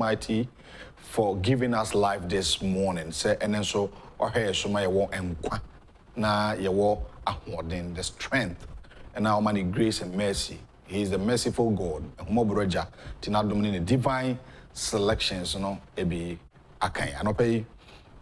Almighty for giving us life this morning. Say, and then so, or hey, so my walk and na ye walk ahoden the strength, and now many grace and mercy. He is the merciful God. Humobroja, tina domini divine selections, ebi akan. Anope,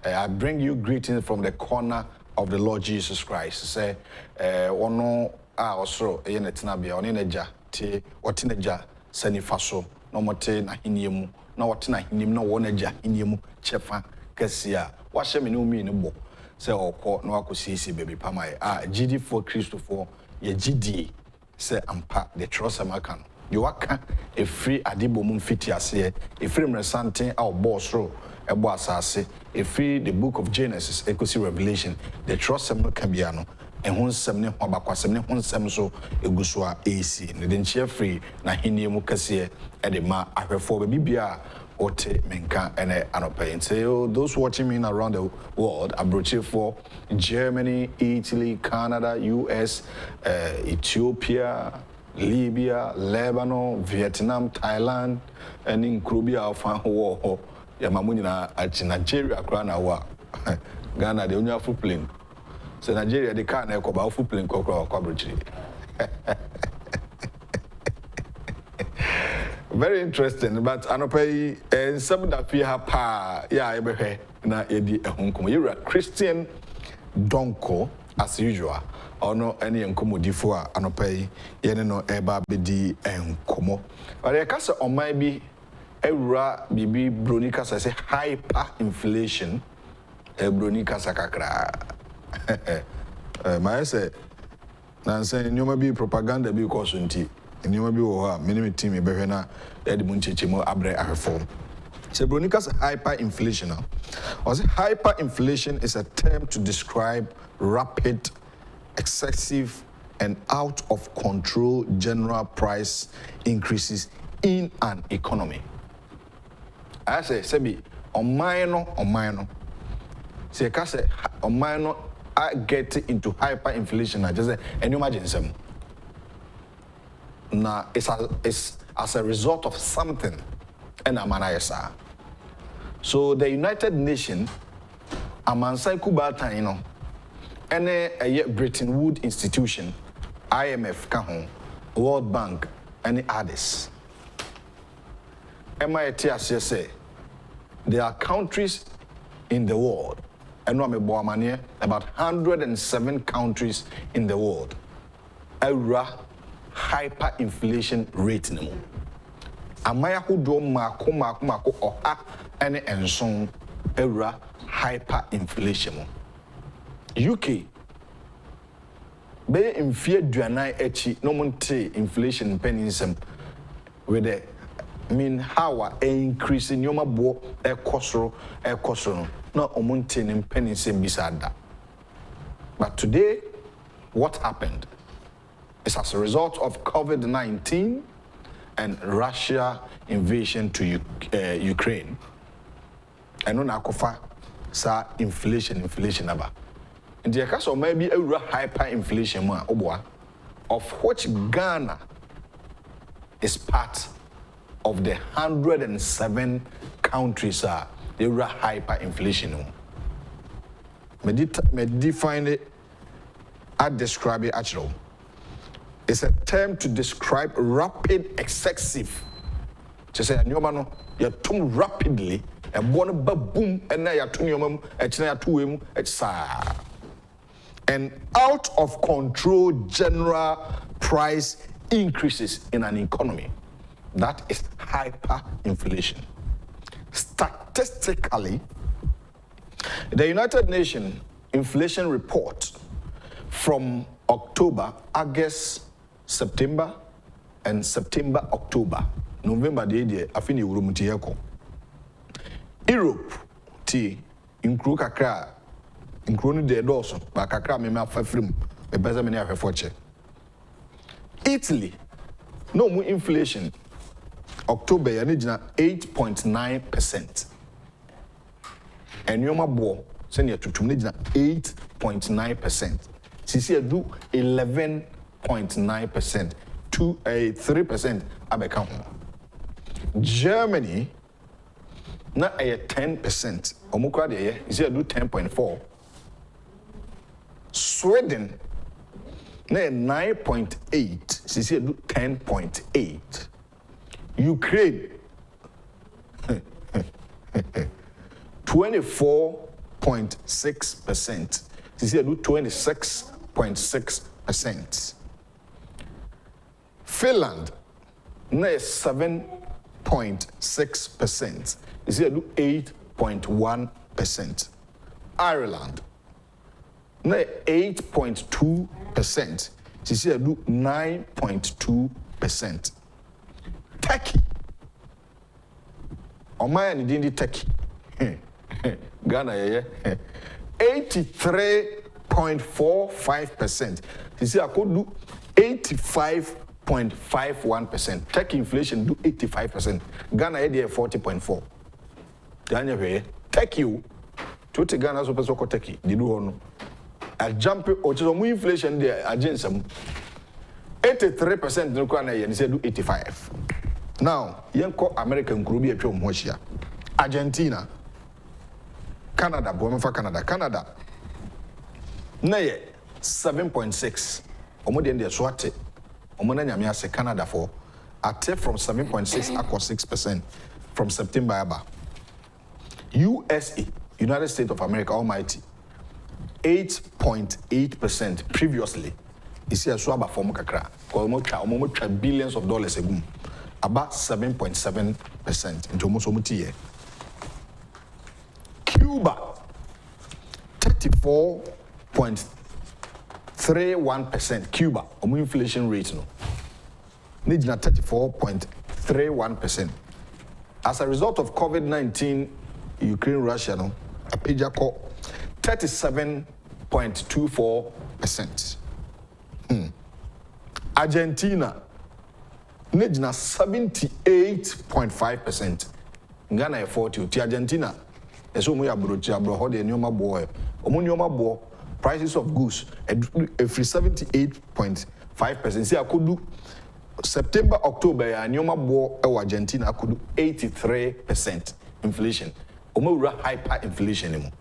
I bring you greetings from the corner of the Lord Jesus Christ. Say, ono also ene tina bia oni neja ti otineja sani faso no mote na hiniemu na wote na hinim na wo neja hiniemu chefa kesia wa hye me no mi ne bo se okọ na wakosisi baby pamai GD for Christopher ye GD se ampa the trust amakan you waka a free adibo mum fiti ase a free mresanten a boss ro ebo asase a free the book of Genesis ekosi Revelation the trust amakan bia no ehun nsem ne hobakwasem ne honsem so eguso a AC ne den chia free na henie mu kase e de ma ahwefo ba bibia ote menka ene anopai. So those watching me around the world, abroad for Germany, Italy, Canada, US, Ethiopia, Libya, Lebanon, Vietnam, Thailand, and in Krubia of war. Yamamuni na Nigeria krana wa Ghana the only footplane. So Nigeria they can't echo about footplane coverage. Very interesting, but anopai and some that we have ebe na edi ehunkum. You're a Christian Donkor as usual. Or no any enkomodifo a anopai yene no eba bedi enkomo. But the case on my be ewura bibi broni kasa say hyperinflation broni kasa kakra. My say na say nyoma bi propaganda bi ko so nti nyoma bi wo ha me team e behwe na edmund chechemo abre ahefo. So bronikas hyperinflation. Also hyperinflation is a term to describe rapid, excessive and out of control general price increases in an economy. I say sebi omaino say ka say omaino I get into hyperinflation. I just say and you imagine some na it's as a result of something and amanayesa. So the United Nations amansai kubata and a Bretton Woods institution IMF kahon World Bank and others. MITS say there are countries in the world and about 107 countries in the world hyperinflation rate nemo. Amaya hudo mako oha ene enson era hyperinflation. UK be mfie duanai echi no monte inflation penninsem with the how increase in yoma bo ekosoro no omonte nim penninsem bisada. But today what happened? It's as a result of COVID-19 and Russia invasion to Ukraine. And on akofa sa inflation aba. In the case of maybe a hyperinflation of which Ghana is part of the 107 countries they were hyperinflation. Me define it, I describe it actually. It's a term to describe rapid, excessive. To say, you're too rapidly, and one boom, and now you're too and out of control general price increases in an economy. That is hyperinflation. Statistically, the United Nations inflation report from October, August, September and September, October, November, afini urumuti yako. Europe, include kakra, including the dorsum, but kakra me afafrim, me beza me afefoche. Italy, no more inflation. October, you need 8.9%. And you bo send you to 8.9%. Sisi do 11.9% to 3% abeka. Germany na 10%. Omukra de is here do 10.4. Sweden na 9.8. Is here do 10.8. Ukraine 24.6%. Is here do 26.6%. Finland na 7.6%. Is here do 8.1%. Ireland na 8.2%. Is here do 9.2%. Turkey. Omaya ni dindi Turkey. Ghana 83.45%. Is here could do 85.51%. Turkey inflation do 85%. Ghana 40.4%. Ghana here. Turkey. To Ghana so person called Turkey. They do no. A jump or just more inflation there. Agents 83% no Ghana here. They say do 85. Now, young call American Kurubi at Moshia. Argentina. Canada, Bomefa Canada. Canada. Naye 7.6. Omodi and the Swate. Omonanya say Canada for at from 7.6 across 6% from September aba. USA, United States of America Almighty, 8.8% previously. Is here so about form kakra. Because billions of dollars a boom. About 7.7% into almost year. Cuba 34.31%. Cuba, inflation rate no. Needs 34.31%. As a result of COVID-19, Ukraine, Russia no, a page 37.24%. Argentina needs 78.5%. Ghana 40. Argentina. So we are broad the new boy. Omo prices of goods free 78.5%. See, I could do September, October, and new boy Argentina could do 83% inflation. Omo hyperinflation anymore.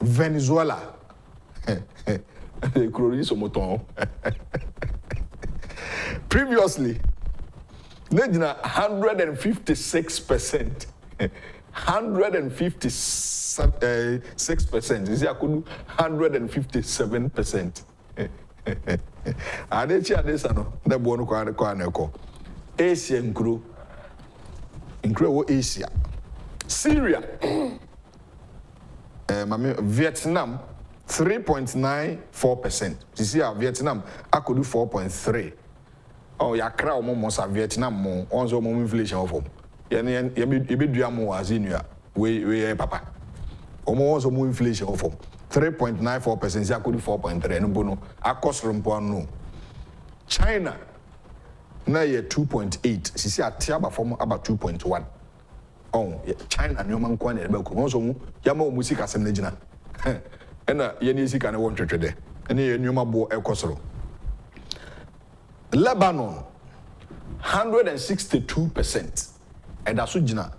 Venezuela. Previously, 156%. 156%. Is I could do 157%. Adechi adesano the bono kwa neko. Asia nkru wo Asia. Syria. Vietnam 3.94%. You see Vietnam I could do 4.3. Oh, ya kra omo mo sa Vietnam mo onzo mo inflation of ye be dua mo azinua we papa. Omo onzo mo inflation of 3.94%, ya could do 4.3 no bono akosro mpo no. China na ye 2.8. Sisi atiaba form about 2.1. Oh, China nyoma nkwa na ebe ko onzo mo ya ma omusi kasem na gina. Ena ye ni sika na won twetwede. Ena ye nyoma bo ekosro. Lebanon 162%. And that's Gina.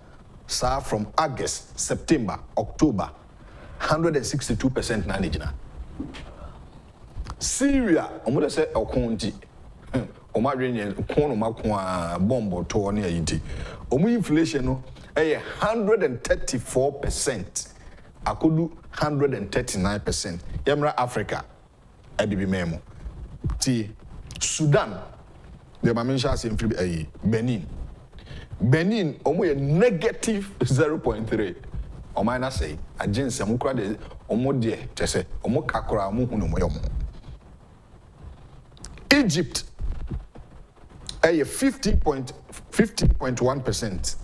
So from August, September, October, 162% na. Syria, I'm say Okonti. Omadrian Kono Makwa bomb to near Yiti. Inflation no 134%. I could do 139%. Yamra Africa. Edibi memo. Sudan, the Mamisha say Benin. Benin, omo negative 0.3. Omana say, agency amukra de omo de tese, omo kakura amu hunu moyomo. Egypt, 15.1%.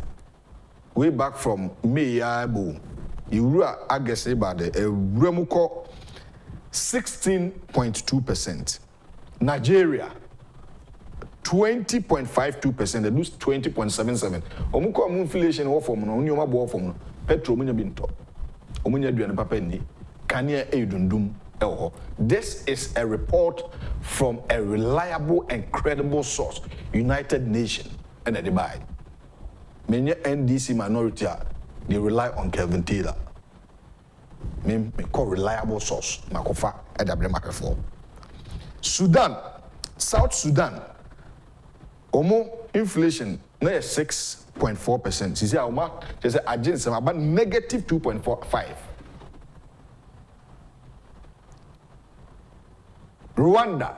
Way back from May Abu, you agese bade, remuko 16.2%. Nigeria 20.52%, they lose 20.77. Omuko inflation wo form no nyoma bo form no petrol munya binto. Omunya duane papa ni kania edundum eho. This is a report from a reliable and credible source, United Nations and the Dubai. Many NDC minority, they rely on Kelvin Taylor. Me call reliable source. Makofa edabre makefo. Sudan, South Sudan. Omo inflation na 6.4%. See how they say agents about negative 2.45. Rwanda.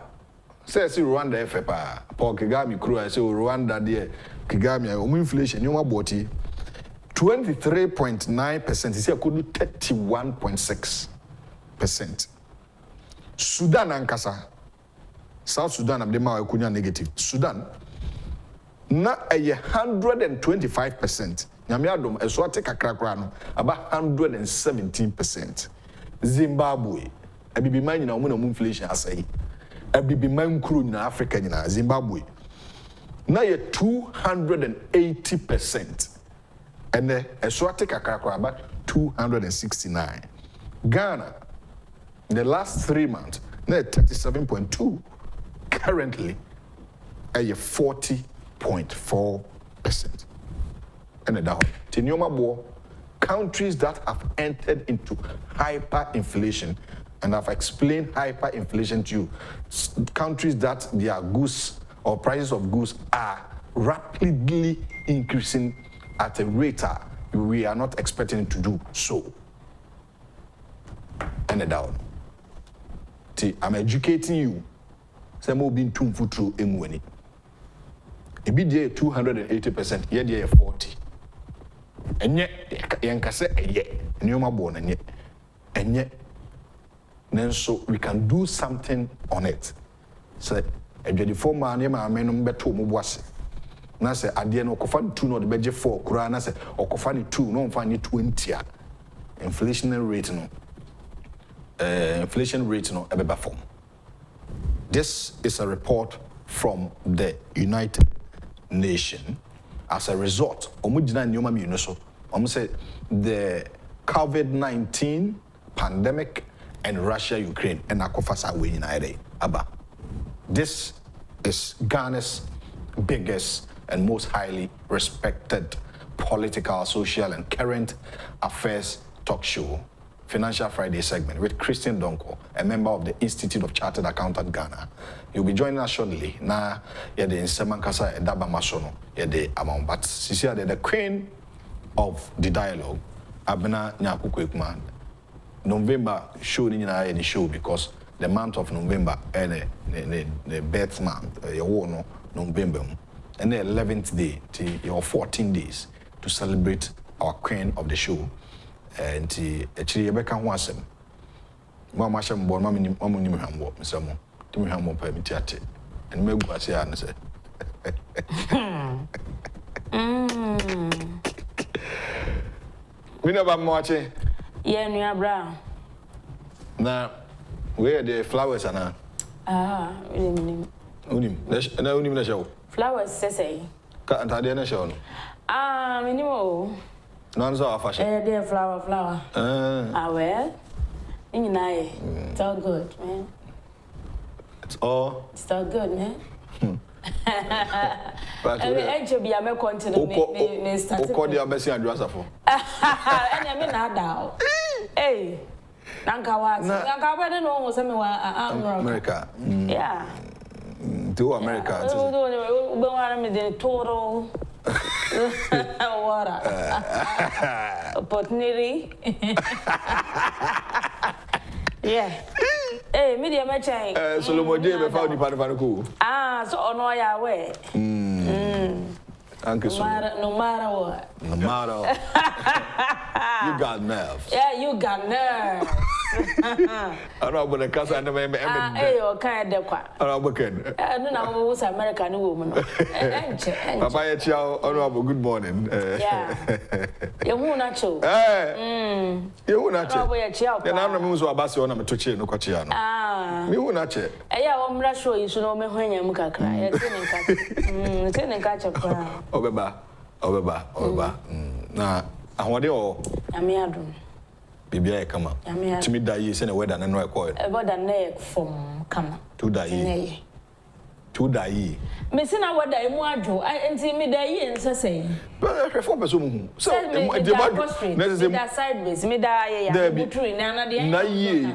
Say Rwanda FPA. Paul Kagame crew say Rwanda there. Kagame omo inflation you about 23.9%. See could do 31.6%. Sudan ankasa. South Sudan abdema kunya negative. Sudan na 125%. Nyame adom eso ate kakrakra no about 117%. Zimbabwe abibi man nyina omo na inflation asai. Abibi man kuro nyina Africa nyina Zimbabwe na 280%. And eso ate kakrakra about 269. Ghana in the last 3 months na 37.2. Currently a 40.4%. And that Tinyoma Bo, countries that have entered into hyperinflation, and I've explained hyperinflation to you, countries that their goods or prices of goods are rapidly increasing at a rate we are not expecting to do so. And down. I'm educating you. Some will be too futru emweni. It be 280%, yet 40. And yet, yankase a ye, Numa born and yet, then so we can do something on it. Say, a 24 man, I may not bet to Mubwasi. Na say, I didn't okofani 2 no the budget 4, Kurana say, okofani 2, no find 20. Inflation rate no. Inflation rate no, a form. This is a report from the United Nations. As a result, the COVID-19 pandemic and Russia-Ukraine and akufasa we united. This is Ghana's biggest and most highly respected political, social, and current affairs talk show. Financial Friday segment with Christian Donkor, a member of the Institute of Chartered Accountants Ghana. You'll be joining us shortly. Now, you're the Insemankasa Edaba Masono, you're the amount. But Sisia, the queen of the dialogue, Abena Nyakukwekman. November show any show because the month of November and the birth month, your November, and the 11th day, your 14 days to celebrate our queen of the show. And actually, Rebecca was him. Mamma Sham born, Mammy, Mammy, Hambo, Samo, to me, Hambo, Permitiate, and maybe I say, answer. We never watch it. Yeah, Nia Brown. Now, where the flowers are now? Unim. Unim, show. Flowers, say. Can't I dare show? Minimo. None so fashion. Dear flower. Well, in it's all good, man. It's all good, man. But actually, be a me continue. Call the embassy and dress for. And I mean, not now. Hey, Nankawa, Nankawa, no one was America. Yeah. To America. The total. Water. Opportunity. Yeah. Hey, media matching. Solomon Day be found the Panaku. So on your way. Uncle No matter what. No matter. You got nerves. Yeah, you got nerves. I don't know about the casa and the baby. Hey, you kind of quite. I don't know who's American woman. Papa, honorable good morning. Yeah. You won't not show. You won't not show. And I'm the moons of Basso on a Tucci, no Cochiano. You won't not check. Yeah, I'm not sure you should know me when you're cry. Didn't catch a crown. Obeba. Now, I want you all. I'm Bibi come up. To me, that you send a word and no call. About a neck from come. To die. to die. Messina what I want and see me die and say. But I 4 person. So, that sideways, me die, there be true, Nana,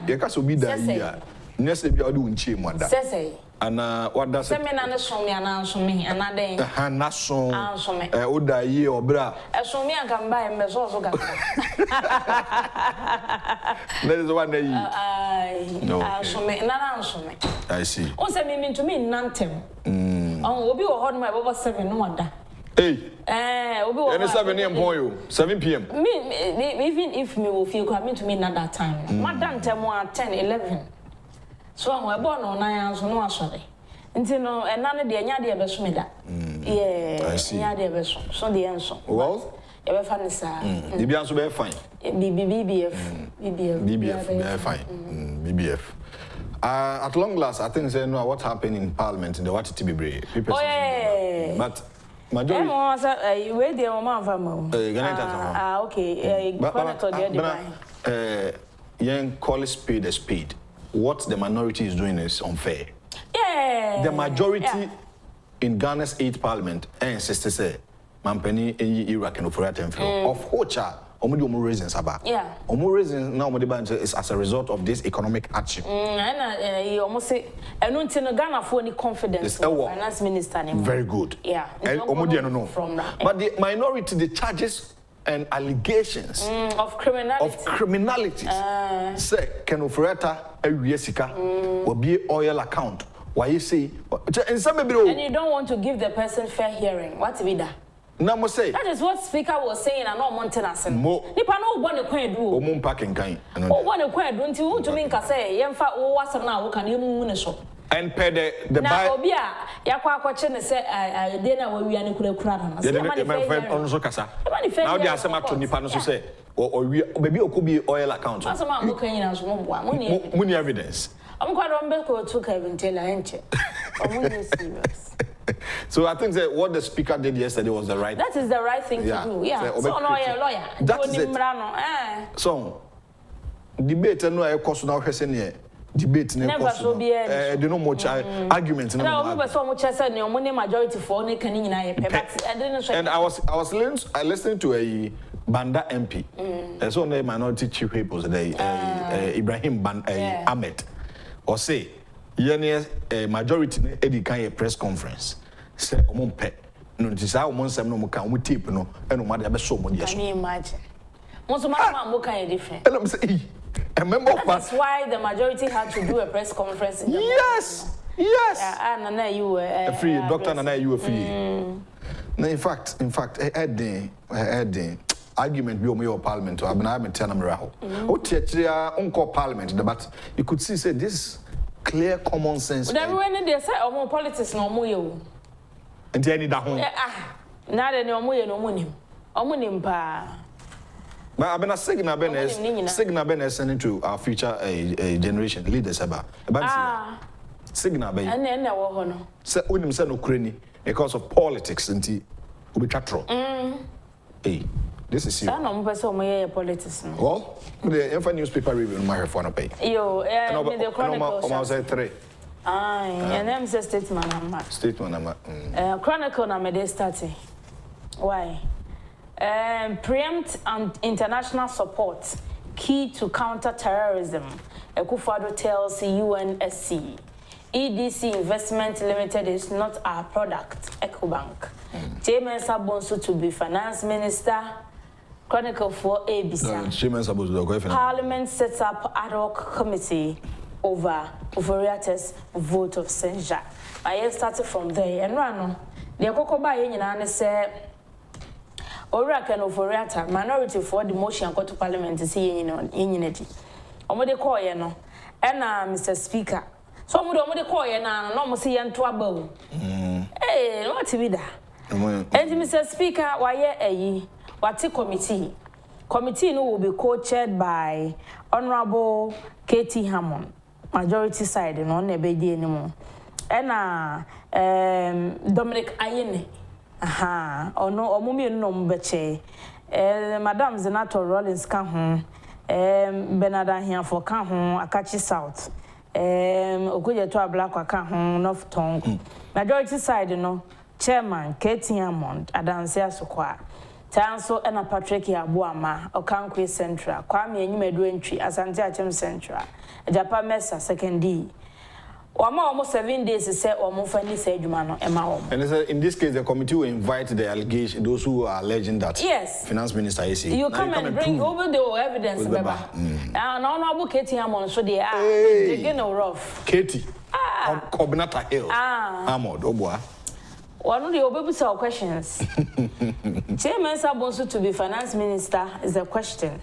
the castle be there. Yes, if you are doing chim, what say. And what does it mean? Show me an answer me, and I day. Not so, would die ye or bra. Show me, I can buy him, but also got. That is one day. Show me, not answer me. I see. Also, I mean to me, Nantem. Oh, we'll be on my over 7 no wonder. Hey, we'll be 7 a.m. 7 p.m. Even if me will feel coming to me at that time. Madame Temo 10, 11. So I'm born on 9 hours, no, sorry. Until no, and none of the Yadia Besmida. Yeah, I see. Yadia Besson, so the answer. Well, ever funny, sir. The answer very fine. BBF, very fine. BBF. At long last, I think they know what happened in Parliament in the water to be brave. Oh, yeah. But majority. Where the woman from? Okay. Young call speed a speed. What the minority is doing is unfair. Yeah. The majority in Ghana's 8th Parliament insists to say, Mampeni Iraq and of which are reasons about. Yeah. Reasons now is as a result of this economic action. You almost say, I don't think Ghana for any confidence. Finance minister anymore. Very good. Yeah. From that. But the minority, the charges and allegations of criminality. Say, can operata a Yesika will be oil account. Why you say, and you don't want to give the person fair hearing. What's with that? No, say that is what Speaker was saying, and not maintenance. Nipa no one a quaint do. Moon packing kind. Oh, one a quaint, don't you want to mean say, Yemfa, oh, what's now? Can you moon a shop? And pay the now, Obia, Yakwa question say, I dinner where we are in Kuran. My friend on Zocasa. Now they are some to Nipanos to say, or maybe it could be oil account. That's about looking as money evidence. I'm quite on Belko to Kevin Taylor, ain't you? Serious. So I think that what the Speaker did yesterday was the right. That is the right thing to do. Yeah. So lawyer. That is it. So debate no I cost now here. Debate never so be there no much argument no. No, so much said no money majority for any can and I was listening to a Banda MP. There's only minority chief people today. Ibrahim Ahmed or say a majority Eddie can press conference. Say omompe. No, it is our monsem no can we tape no and no matter so much. Can you imagine? Most of my moka different. And I'm saying that's why the majority had to do a press conference. Yes. Nana, you were free. Doctor Nana, you were free. No, in fact, I had the argument be on Parliament to have telling me uncle Parliament, but you could see say this clear common sense. But everyone they say more politics no more you. And any that home. Nada no more no money. Omunim pa. But I've been a signal Ben sending to our future generation leaders about signal Ben. And then there were no. Say unim say no kreni because of politics nti obi twatro. Hey, this is serious. No person my politics. Well, the newspaper review on my phone pay. Yo, the Chronicle. I say 3. And them say statement number. Chronicle na me dey starting. Why? Preempt and international support key to counter terrorism. Akufo-addo tells UNSC. EDC Investment Limited is not our product. Ecobank. Chairman Sabonso to be finance minister. Chronicle for ABC. Parliament sets up ad hoc committee over Uforiate's vote of censure. I started from there and run. The Kokoba Yin say. Ora can Uforiata minority for the motion go to Parliament to see in unity. Omode call ye no. And Mr. Speaker. So omode call ye na no mo see ye ntoaba. Eh, what be that? And Mr. Speaker, why ye what committee? Committee no will be co-chaired by Honorable Katie Hammond, majority side no nebedi anymore. And Dominic Ayene. Aha, ono omumi no mbeche. Madam Zenator Rollins ka ho. Bernard Ahia for ka ho Akachi South. Okuye to Black waka ho North Tongue. Majority side no chairman Kencity Media adanse asokwa. Tanso ena Patrick Yabuama Okankwe Central Kwame Enyumedu entry Asante Achem Central Agyapong Mesa second D. Almost 7 days say omo fani say adwuma no ema omo. And in this case the committee will invite the allegation those who are alleging that yes finance minister is you come and bring over the evidence beba. And honorable Kencity Media so they are digging rough. Katie Kobinata Hill Ahmad Obwa. One of the obebusa questions. Chairman Sabonsu to be finance minister is a question.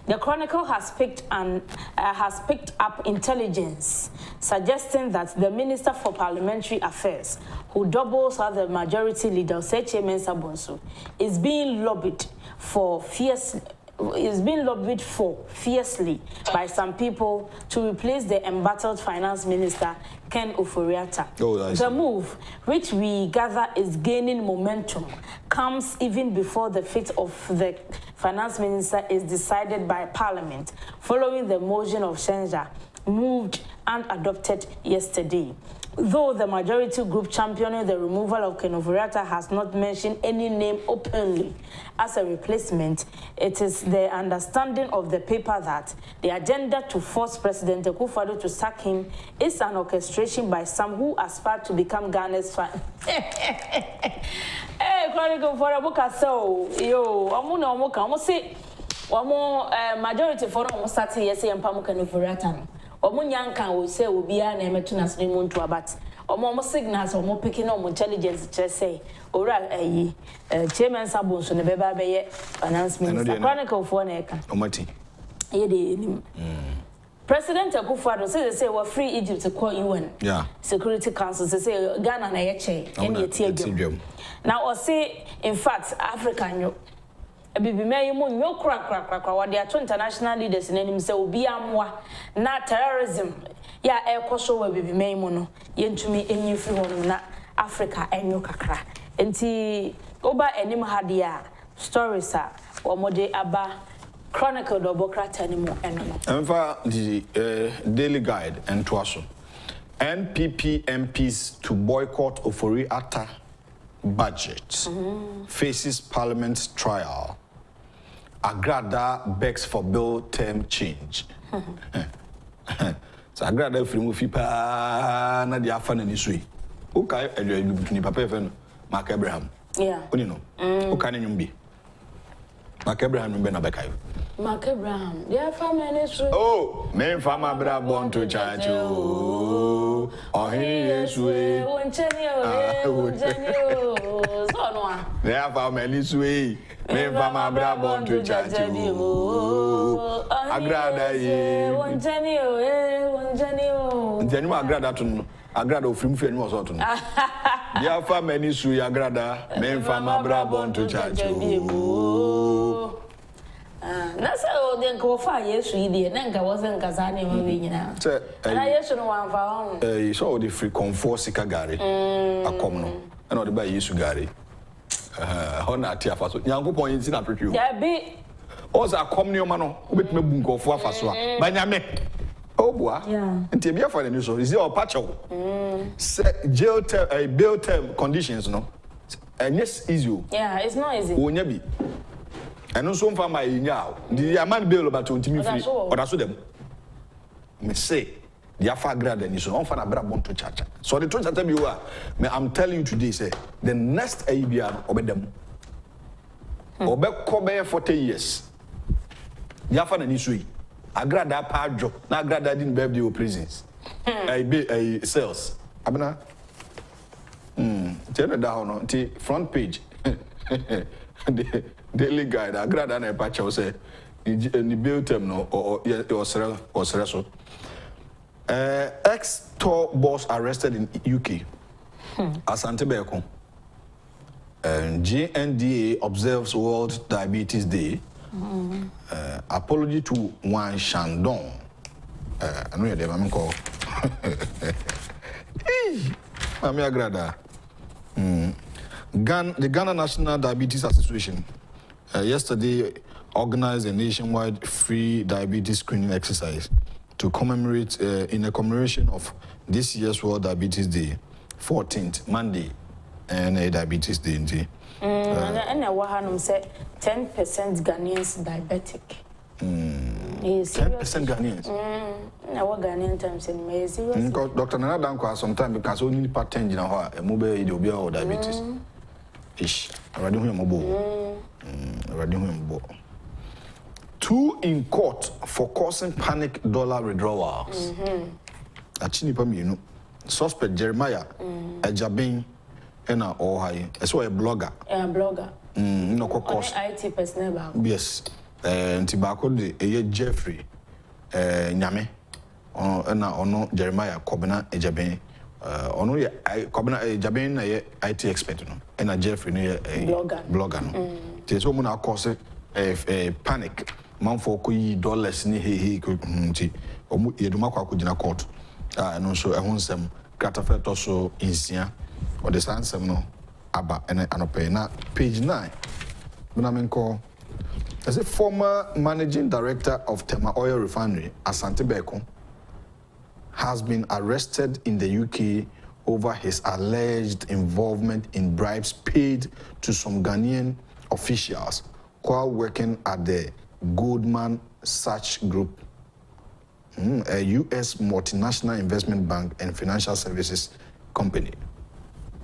The Chronicle has picked up intelligence suggesting that the Minister for Parliamentary Affairs, who doubles as the majority leader, said Chairman Sabonsu, is being lobbied fiercely by some people to replace the embattled finance minister Ken Ofori-Atta. The move, which we gather is gaining momentum, comes even before the fate of the finance minister is decided by Parliament, following the motion of censure moved and adopted yesterday. Though the majority group championing the removal of Ken Ofori-Atta has not mentioned any name openly as a replacement, it is the understanding of the paper that the agenda to force President Akufo-Addo to sack him is an orchestration by some who aspire to become Ghana's fan. Hey, Chronicle for a book so yo, omo say majority for omo start here say Ken Ofori-Atta. Omunyanka will say will be an emetunas remote to abat. Omo signals or picking up intelligence just say, ora Chairman Sabonsu ne beba beye announcement. Chronicle for neka. Omati. President Akufo-Addo say we're free Egypt to call UN. Yeah. Security Council say Ghana na yeche any tiagum. Now or say in fact African Bibi me mu nyo kra what they are two international leaders in enim say obi amwa na terrorism ya ekoso wa bibi me mu no yentumi enyi firi hono na Africa enyo kakra enti oba enim hade a stories a omode aba Chronicle do bokrata ni mu eno emfa the daily guide and twaso NPP MPs to boycott Ofori-Atta budget faces Parliament's trial. Agrada begs for bill term change. So Agrada free fipa na dia fa na ni sui. O kai ni papa e fe no Mark Abraham. Yeah. Oni no. O kai nyum bi. Mark Abraham no be na be kai. Mark Abraham. Dia fa me sui. Oh, me fa ma bra born to charge o. Oh he yesu e. Woncheni o. So no a. Dia fa me sui. Me fa ma bra born to charge o. Agrada ye. Woncheni o. Ntani ma agrada to no. Agrada ofrim fi enu oso to no. Dia fa me sui agrada. Me fa ma bra born to charge o. Na say o den ko fa Yesu yi de na nka wo se nka za na ma we nyina. Na Yesu no wan fa ho. So the free comfort sika gari akom no. Na o de ba Yesu gari. Hona ati afaso. Nyankopon yin ti na twetwe o. Ya bi. O za akom ne o ma no, obetime bu nkofo afaso a. Ba nyame. O boa. Nti bia for the news so is your patcho. Jail term bail term conditions no. And yes easy. Yeah, it's not easy. Wonya bi. And also for my now, the man bill about 20 million or that's them. Me say, the Afa grad and is on for a brabon to church. So the truth I tell you are, I'm telling you today, say the next ABR obey them. Obey Kobe 40 years. The Afa and Isui. I grad that part job, now grad that didn't bear the prisons. I sales. Abna. Tell me down the front page. The daily guide, I grad and a patch was say in the bill term no or so. Ex-tour boss arrested in UK. Asante Beko. GNDA observes World Diabetes Day. Apology to Wan Shandong. I know you're there, I'm called. Mami agrada. The Ghana National Diabetes Association yesterday organized a nationwide free diabetes screening exercise to commemorate, in a commemoration of this year's World Diabetes Day, 14th, Monday, and a Diabetes Day. And I want say 10% Ghanaians diabetic. 10% Ghanaians? Our Ghanaian times in May. Dr. Nana Donkor sometimes because only part 10 in a mobile or diabetes. Ish, I read him a bow. Two in court for causing panic dollar withdrawals. Achini suspect Jeremiah Agyapong and all high. As well a blogger. A blogger. No cost. IT personnel. Yes. Tobacco de Jeffrey Nyame ono Jeremiah Kobina Agyapong. Ono ye Kobina Agyapong na ye IT expert no. And Jeffrey no ye blogger no. So muna cause panic. Man for $dollars ni he nti omu yeduma kwa kugina court no so ehonsem gratafe so insia or the sansem no aba ene anope na page 9 menamenko as a former managing director of Tema Oil Refinery Asante Beko has been arrested in the UK over his alleged involvement in bribes paid to some Ghanaian officials while working at the Goldman Sachs Group, a U.S. multinational investment bank and financial services company.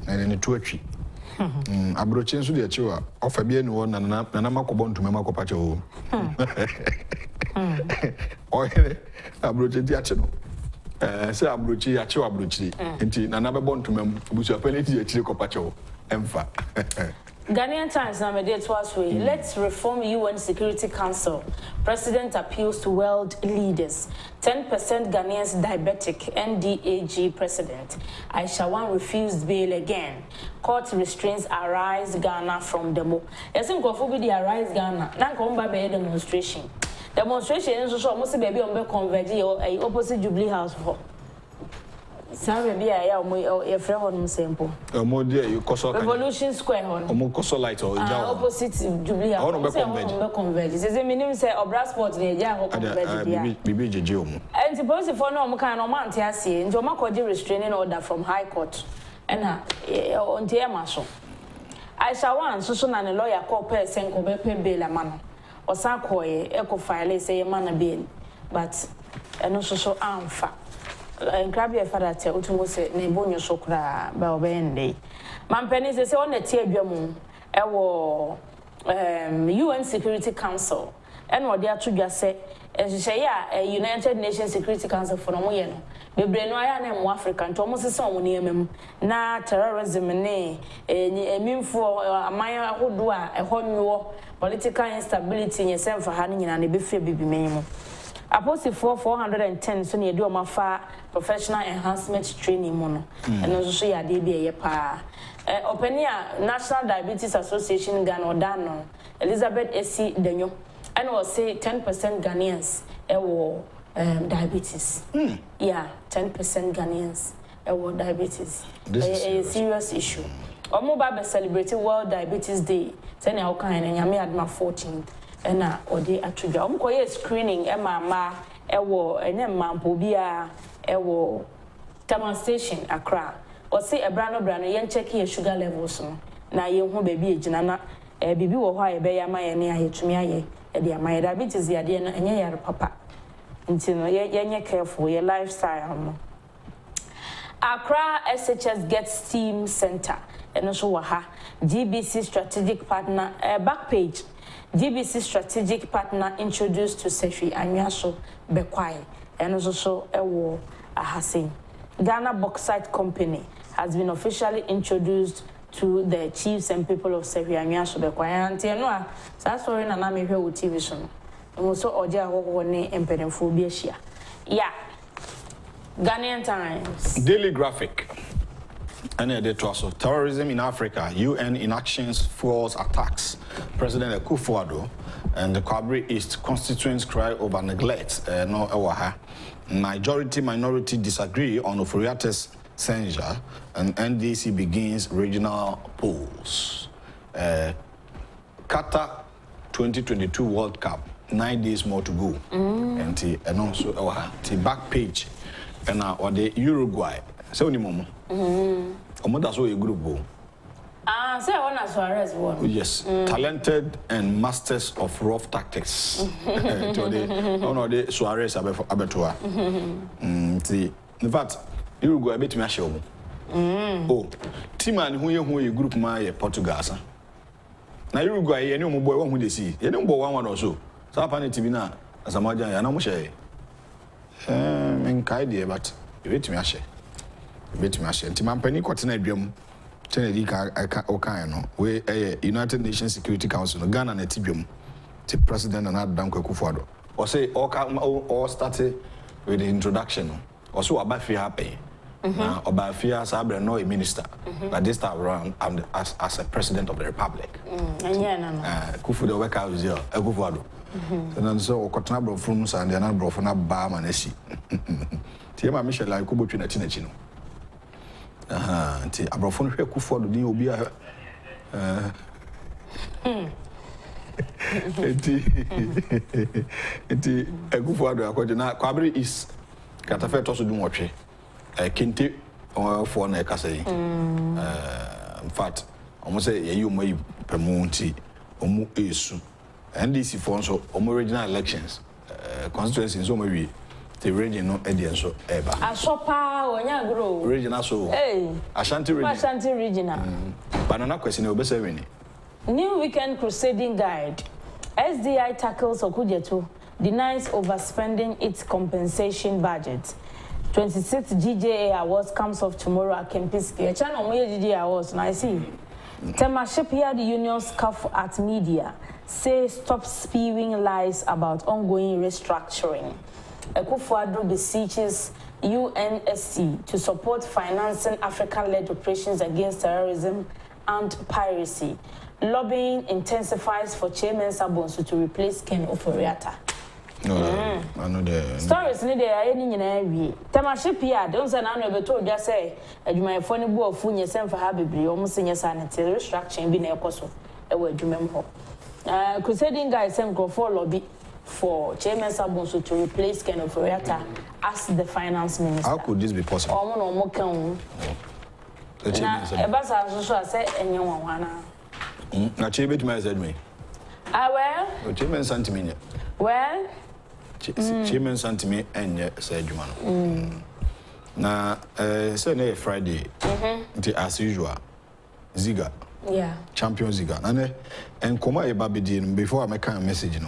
And in the Tuachi, Abrochin Sudia Chua, of a bien one and Namakobon to Mamacopacho. Or Abrochin Diachino. Say Abrochi, Acho Abrochi, and another born to Mem, which are penalty at Chicopacho, Emfa. Ghanaian Times now date was way. Let's reform UN Security Council. President appeals to world leaders. 10% Ghanaians diabetic. NDAG President Aishawan refused bail again. Court restrains Arise Ghana from demo. Yes, in Kofu the Arise Ghana. Now come by demonstration. Demonstration is also almost baby on the converge or opposite Jubilee House for. Sorry, be a friend on sample. Revolution Square on. Light or opposite Jubilee. I want to converge. Says a minimum say or brass sports near Yahoo. And suppose if one of kind of man Tiasi, and Jomako restraining order from High Court. And on Tia Marshal. I shall want Susan and a lawyer call per Senko Bepe Bail a man. Or Sankoy, Echo File, say a man a bill. But and also so amfa. And grab your father tell to say Nebonio Sokra by Obende. Mampenny says on the Tiabiamu, UN Security Council, and what they are to just say, as you say, a United Nations Security Council for Nomoyeno. The Brenoya and African, Thomas is on near him. Na terrorism, a mean for a Maya who do a whole political instability in yourself for handing and a biffy baby minimum. Apostle 410 so near do my far professional enhancement training mono and also ya DBA pa Openia National Diabetes Association Ghana Odano Elizabeth AC Denyo and was say 10% Ghanaians diabetes. Yeah, 10% Ghanaians diabetes. This is a serious issue. Omo celebrating World Diabetes Day. Say na okan and yami adma 14th. Ena ode atudwa omkoye screening emama ewo enyemampo bia ewo demonstration Accra o say ebrano yen check your sugar levels no na yen ho ba bi egina na bibi wo ho aye be ya maye ne ayetumi aye e de amaye diabetes ya de no enye yare papa nti no yenye careful your lifestyle no. Accra SHS Gets Team Center and so waha GBC strategic partner back page. GBC strategic partner introduced to Sefi Anyaso Bekwai and also Ewo Ahasin. Ghana Bauxite Company has been officially introduced to the chiefs and people of Sefi Anyaso Bekwai. And Tianoa, that's why I'm not here with TV show. And also Oja Hone and Pedenphobia. Yeah. Ghanaian Times. Daily Graphic. And they trust of terrorism in Africa, UN inactions fuels attacks. President Akufo-addo and the Kabri East constituents cry over neglect. No ewaha. Minority disagree on Oforiate's censure, and NDC begins regional polls. Qatar 2022 World Cup. 9 days more to go. And also the back page and or the Uruguay. So ni momo. That's what a group go. Say Unauthorized one. Yes, talented and masters of rough tactics. The Suarez abetua. In fact, Uruguay bet me show. Oh, Timan who you group my Portugal. Now Uruguay, any boy one who they see. You don't go one or so. So upon it na as a maja ya na mo share. Menkai dey but you bet me share. You bet me share. Nti mampani kwatena adwam. Kennedy ka okan no we United Nations Security Council no Ghana na tibwam. The president and Donkor akufo-addo. Or say all started with the introduction. Also about fear happy. About fear sabre no a minister. But this time around I'm as a president of the republic. Akufo-addo work out here. Akufo-addo. And then so okotna bro from and the another bro for na ba ma na si. Tiema Michel like ko botwe na tinachi no. Nti abrofo no hwe Akufo-addo din obi a enti Akufo-addo akwaje na kwabere is katafe to so dum wotwe kente for na ekasa yi in fact almost say ye yomo yi pemu nti omu esu NDC for so original elections constituencies so maybe the region no edian so eba asopa onya grow regional so Ashanti regional banana question obese wini new weekend crusading guide SDI tackles Okujeto denies overspending its compensation budget 26th GJA Awards comes off tomorrow at Kencity. Channel GJA Awards, I see. Tema Shipyard Unions scoff at media, say stop spewing lies about ongoing restructuring. Akufo-addo beseeches UNSC to support financing African-led operations against terrorism and piracy. Lobbying intensifies for Chairman Sabonsu to replace Ken Oforiatta. No, I know the stories need any nyina Tema Shipyard don't say na no beto just say adwumayefo ne bo afu nye sem fa ha bebre o mo senye sanity restructuring bi na ekoso e wa adwumam ho crusading guys sem go for lobby for Chairman Sabonsu to replace Ken Oforiatta as the finance minister. How could this be possible? O mo no mo kan na e ba sa so say enye wanwana na chebe to my said me well Chairman Santimenya well Chairman Santimi and said Jumano. Na say Friday, as usual, Ziga. Yeah. Champion Ziga. And Koma e Babidin before I make a message,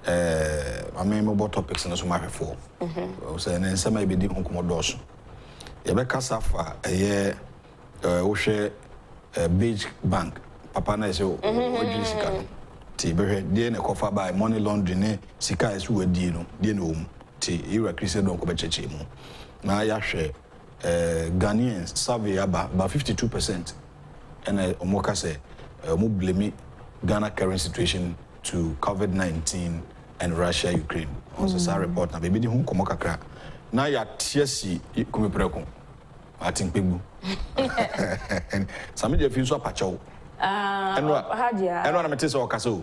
I mean about topics and so my before. So and then some may be the Uncomodos. Yabeka Safa a year Oshe Beach Bank. Papa na say Ojisika. Then a cover by money laundering, Sika is who a deal, Ti Ira Christian don't come church. Now, I share Ghanaians survey about 52%, and Omoka say, blame Ghana current situation to COVID-19 and Russia, Ukraine. Also, sa report na baby di hon komo kakra. Na ya tiesi kume preko. I think people. Some of you feel so pacho. And what I'm saying, Okaso,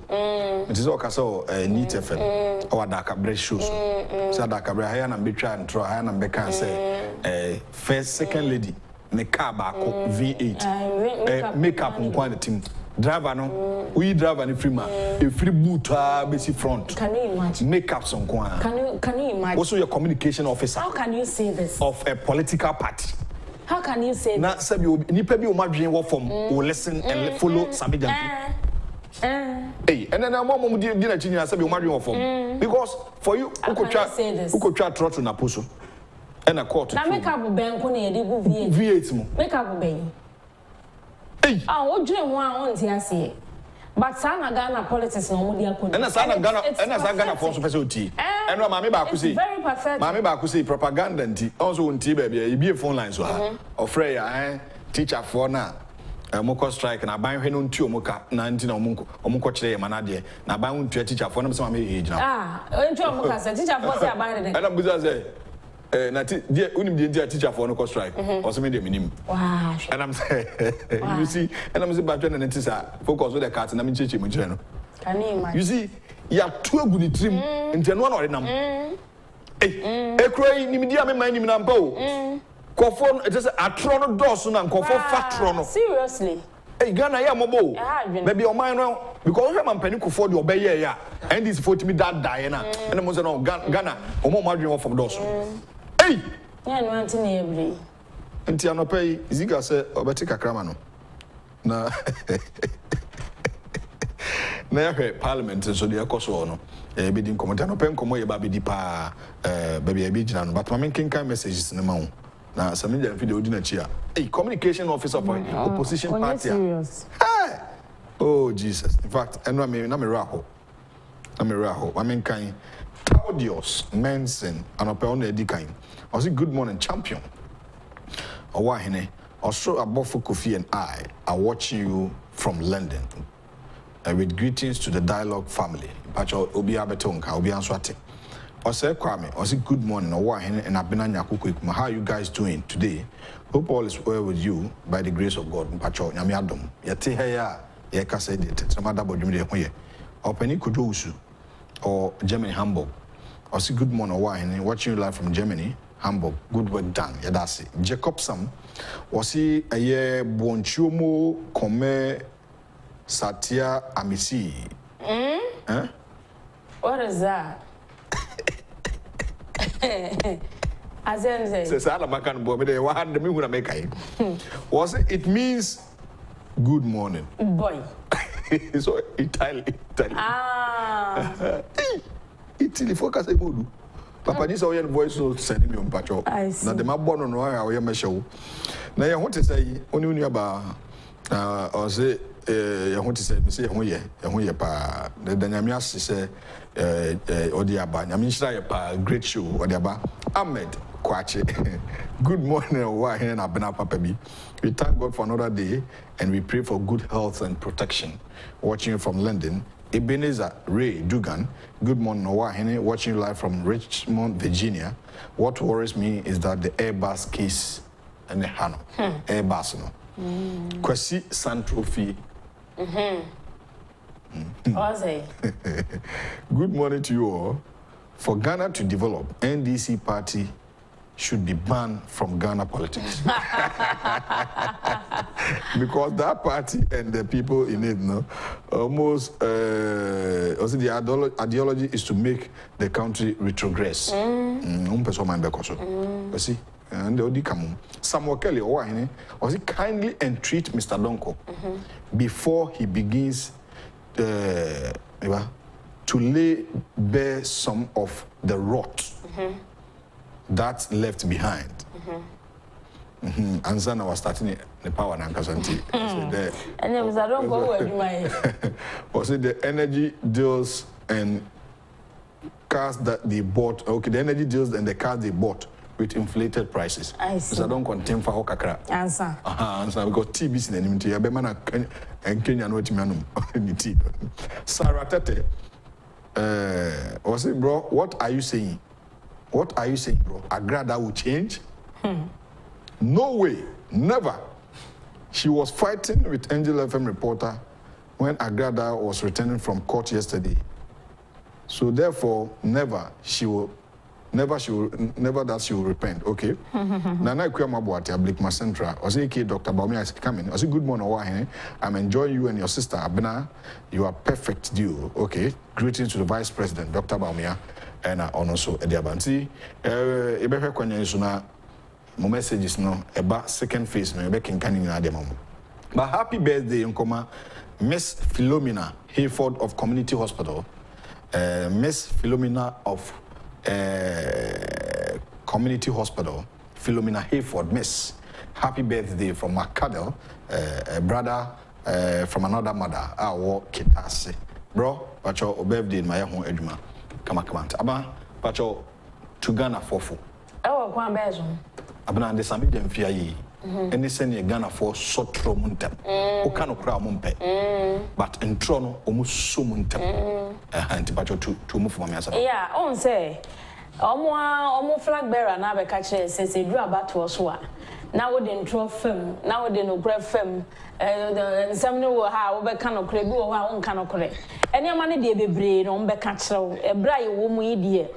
it is Okaso, Neat FM, or Daka Breast shoes. So Daka Brian and Bitra and Troy and Becca say, first, second lady, make car back V8, makeup on quality. Driver no, we drive an free man, a free boot, basic front. Can you imagine? Makeup some quan. Can you imagine? Also, your communication officer. How can you say this? Of a political party. How can you say that? Say you nipa bi o madwen wo form o listen and follow Sami Jampi. Hey, and then mom di na chinya say you madwen wo form because for you ukotwa trotro na poso. And a court. Na make up ben ko na ye dey go V8 mo. Make up ben. Hey. O dwen ho a on ti ase. But sana Ghana politics no mo di akon. And sana Ghana for so person oti. And mama ba ku say. Very perfect. Mama ba ku say propaganda nti. Also nti ba bia e be phone line so ha. Ofre ya teacher for na moko strike na ban hwe no nti omuka na nti na omko kire ya manade na ban ntu teacher for na so mama e gina. Nti omuka say teacher for say ban de. And am buza say na die unim die teacher for no ko strike or so me dey minim. Wow. And I'm saying you see and I'm say ba twa na nti sa focus with the cat na me cheche mo kire no. Can you imagine? You see, you are too good at trim into one or another. A cray, Nimedia, my name Nampo. Cophon, it is a tron dawson and cophon fat tron. Seriously. Hey, Ghana, ya mobo. Maybe your mind because I'm penny could afford your bay, yeah. And this 40 me that Diana. And I was no Ghana, or more margin from Dawson. Hey! Yeah, want to every. And Tiano pay, Ziga said, Obetica Cramano. Na. Na Parliament, so the Acoso, bidding comment, pen come away, baby depa, baby a bijan, but my main king messages in the mount. Now, some media video dinner chair. A communication officer for opposition party. Hey! Oh, Jesus. In fact, and I'm a raho. I mean, kind Claudius Manson and upon the decline. I was a good morning champion. Or why, also above Kofi and I are watching you from London. With greetings to the Dialogue family. Pacho Obi Abetonka, Obi Answati. I said, Kwame, I said, good morning, and I've been on Yakuku. How are you guys doing today? Hope all is well with you by the grace of God. Pacho, Yamiadum, Yatihaya, Yakasaid, some other body here. Or Penny Kudusu, or Germany, Hamburg. I said, good morning, watching you live from Germany, Hamburg. Good work done. Yadasi. Jacobson, was he a year Bonchumo, Come, Satya, Amisi? What is that? As I says, was it means good morning. Boy. So Italy. Ah. Italy focus a mood. Papa, this is voice note sending me on patrol. Now the map born on our show. Now I want to say only about or say I want to say me say pa the Danyamia say Odiaba, Yamisha, great show, Odiaba, Ahmed Kwache. Good morning, Wahen Abena Papabi. We thank God for another day and we pray for good health and protection. Watching you from London, Ebenezer Ray Dugan. Good morning, Wahen, watching you live from Richmond, Virginia. What worries me is that the Airbus case and the Hano. Airbus, no. Kwasi Santrophy. Good morning to you all. For Ghana to develop, NDC party should be banned from Ghana politics. Because that party and the people in it, no, almost, also the ideology is to make the country retrogress. See, and the come Samuel Kelly, was he kindly entreat Mr. Donkor before he begins to lay bare some of the rot that's left behind. And then I was starting the power and Ankasanti. And then I don't go where was it the energy deals and cars that they bought? Okay, the energy deals and the cars they bought with inflated prices. I see. So I don't contain for Hokakra. Answer. Answer. Because TBC and MT, Abemana and Kenya no Timanum. Sarah Tete, was it, bro? What are you saying? What are you saying, bro? Agrada will change? No way, never. She was fighting with Angel FM reporter when Agrada was returning from court yesterday. So therefore, never that she will repent. Okay. Nana Kwamabuati, Ablikma Central. I say, Dr. Baumia is coming. I say, good morning, I'm enjoying you and your sister, Abena. You are perfect duo. Okay. Greetings to the Vice President, Dr. Baumia, and also Ediabanti. Ebe kwanya isuna mo messages no eba second phase no ebe kinkani na ade mamo. But happy birthday Nkoma Miss Philomena Hayford of Community Hospital. Miss Philomena of Community Hospital, Philomena Hayford, Miss. Happy birthday from Macadel, a brother from another mother. Our Kitase. Bro, pacho birthday in my home eduma. Come on. Aba, pacho to Ghana fofu. Oh, one bedroom. Abana de Sami Demfia yi. Any send Ghana for sotro muntem. O kano kra mumpe. But in Trono, almost so muntem. And pacho to move from myself. Yeah, on say. Omo flag bearer na be ka kire since e dura bato so a now we didn't throw film, now we didn't grab film, some new how we can of crib or our own can of correct. Any money dear be brain on back catcher, a bright woman dear.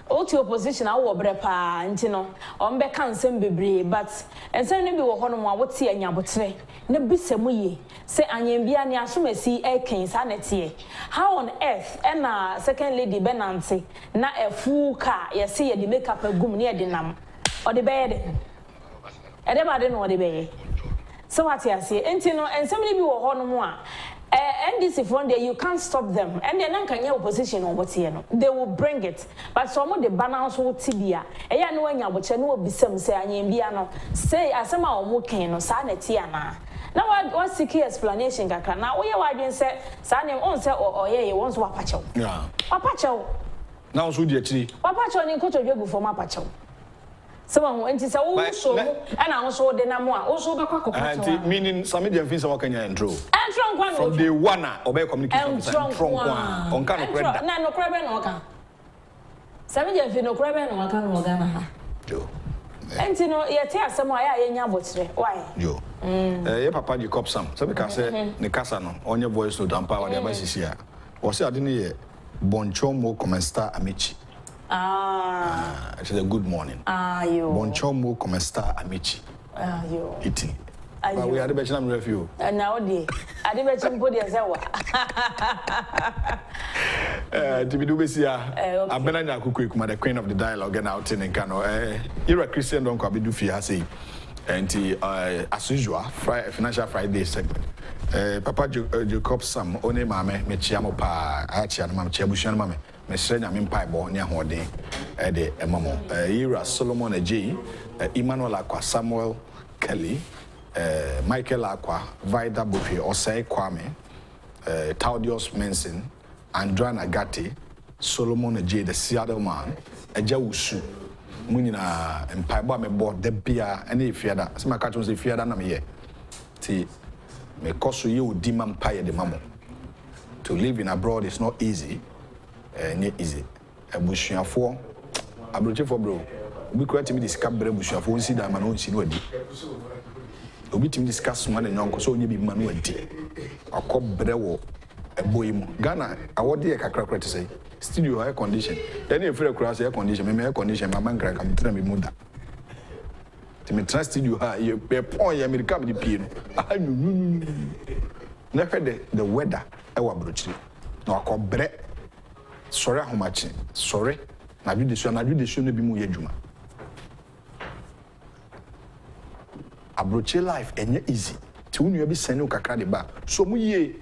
All to opposition, I will brepa, and you know, on back can send be brave, but and send me one of my what's here in your bottle. No be some say, and you be an assume see a king sanity. How on earth, and second lady Benancy, not a full car, you see, the makeup a goom near the num or the bed. I never know what the bed. So what you say, and you know, and somebody be one more. And this if one day you can't stop them, and then can your opposition on what's here. They will bring it, but some of the banners will tibia. And ya know when you which I know be some say and yambiano say as some are working no sanity. Now what's the key explanation? Now we are doing say Sanem on say or yeah once wapacho. Yeah. Wapacho. Now so dear tree. Wapacho in coach of you for mapacho. Someone went to say, oh, so, and I also the Namua, also the cocoa. Meaning, some medium things are can intro. And from the one obey communication from one on kind of credit. No crab and waka. Some medium no crab and waka no Ghana. Joe. And you know, yet here somewhere in your butcher. Why? Joe. Your papa, you cop some. So because the Casano on your voice to dump power, the basis here. Was I didn't hear Bonchomo Comesta Amici. It's a good morning. You. Bonchomo Comesta Amici. You. Eating. But we are the Beckham review. And now, dear, I didn't mention body as I was. To be Dubesia, I've been a quick, the queen of the dialogue and out in Kano. You're a Christian, don't come to Fiasi. And as usual, Financial Friday segment. Papa Jacob Sam, One Mame, Mechiamo Pa, Hachian Mam Chabushan Mame. Mesrenya mempaibo ne ahoden de emamo Ira Solomon J Emmanuel Akwa Samuel Kelly Michael Akwa Vida Bofi Osei Kwame Taudius Menson Andran Agati Solomon J the Seattle man Ajawusu munina empaibo amebo de bia ene fiada se maka tun se fiada na me ye ti me koso ye odima mpaye de mamo. To live in abroad is not easy. Easy. A bushiafo, a brochure for bro. We create me discuss bushiafo, see that man, see no. We team discuss man and uncle, so you be manuati. A cop brewo, a boy. Ghana, I want the crack to say, studio air condition. Then if you cross air condition, air condition, my man crack, I'm telling me muda. To me, trust you, you pay point, I mean, come the pin. I never the weather, our brochure. No, I call bread. Sorry, how much? Sorry, I do this one. I do this one. Be more yejuma. Abroche life enye easy. Ti unu be senu kakra de ba. So mu ye.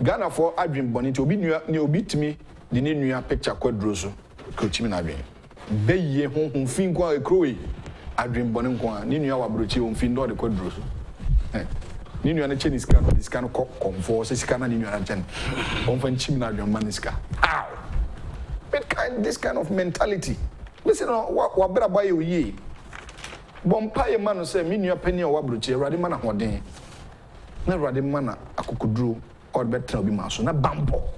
Ghana for adwin boni ti obi nua ne obi timi de ne nua picture kwadro so. Ko timi na adwin. Be ye honhom fin kwa ekrowe. Adwin boni nko a ne nua wa abroche honfin do de kwadro so. Ni nua na cheni scan this kind of comfort scan na ni nua na chen on fan chim na adwon maniska how this kind of mentality listen wa bra boy ye bompa ye man say me nua pani o wa brochi awrade man ahoden na awrade man akokuduro or betra obi man so na bambo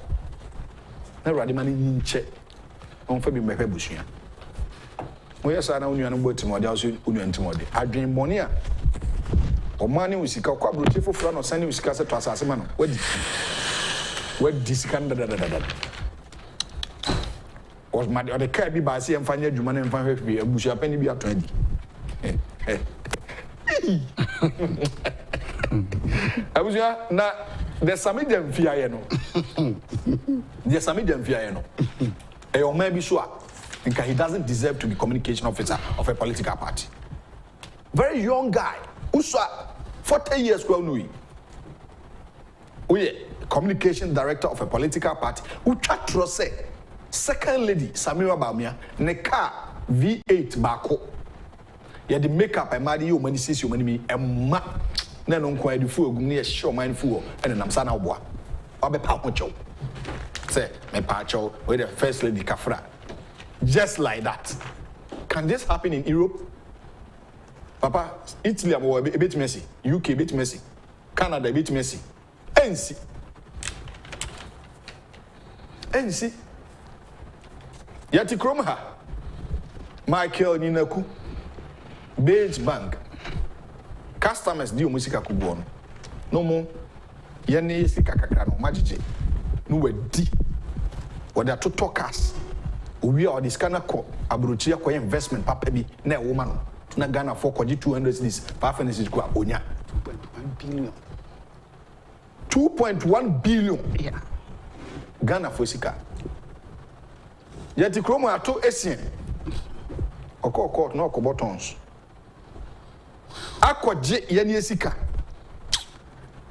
na awrade man nyinche on fa bi mehwe busua mo yesa na nua no botimo dia so nua ntimo de adwen boni a Omani usika kwa broche fofura no sani usika se to asase ma no wadi sika da was ma de ka bi ba se emfanya adwuma na emfa hwehwe abusu apani bi ato adi abusu na the samidem fiaye no the samidem fiaye no e o ma bi so a nka he doesn't deserve to be communication officer of a political party. Very young guy. Uswa 40 years kwa nui. Uye communication director of a political party. Ucha trose second lady Samira Bamia ne car V8 bako. Ya the makeup e madi yo mani sisi yo mani mi emma na no nkwa edi fu ogum ne show man fu ene nam sana oboa. Obe pa ho chow. Say me pa chow we the first lady kafra. Just like that. Can this happen in Europe? Papa, Italy a bit messy, UK a bit messy, Canada a bit messy. NC. Yati Kromha, Michael Ninaku, Bates Bank. Customers di omusika kubuon. No more. Yeni sika kakra no majije. No we di. Or there are two talkers. We are this kind of abrochia kwa investment papa bi na woman na Ghana for kwaji 200 cities. Papa ne is kwa onya 2.1 billion. 2.1 billion. Yeah. Ghana for sika. Yeti kromo ato esien. Oko no oko buttons. Akwaje yeni esika.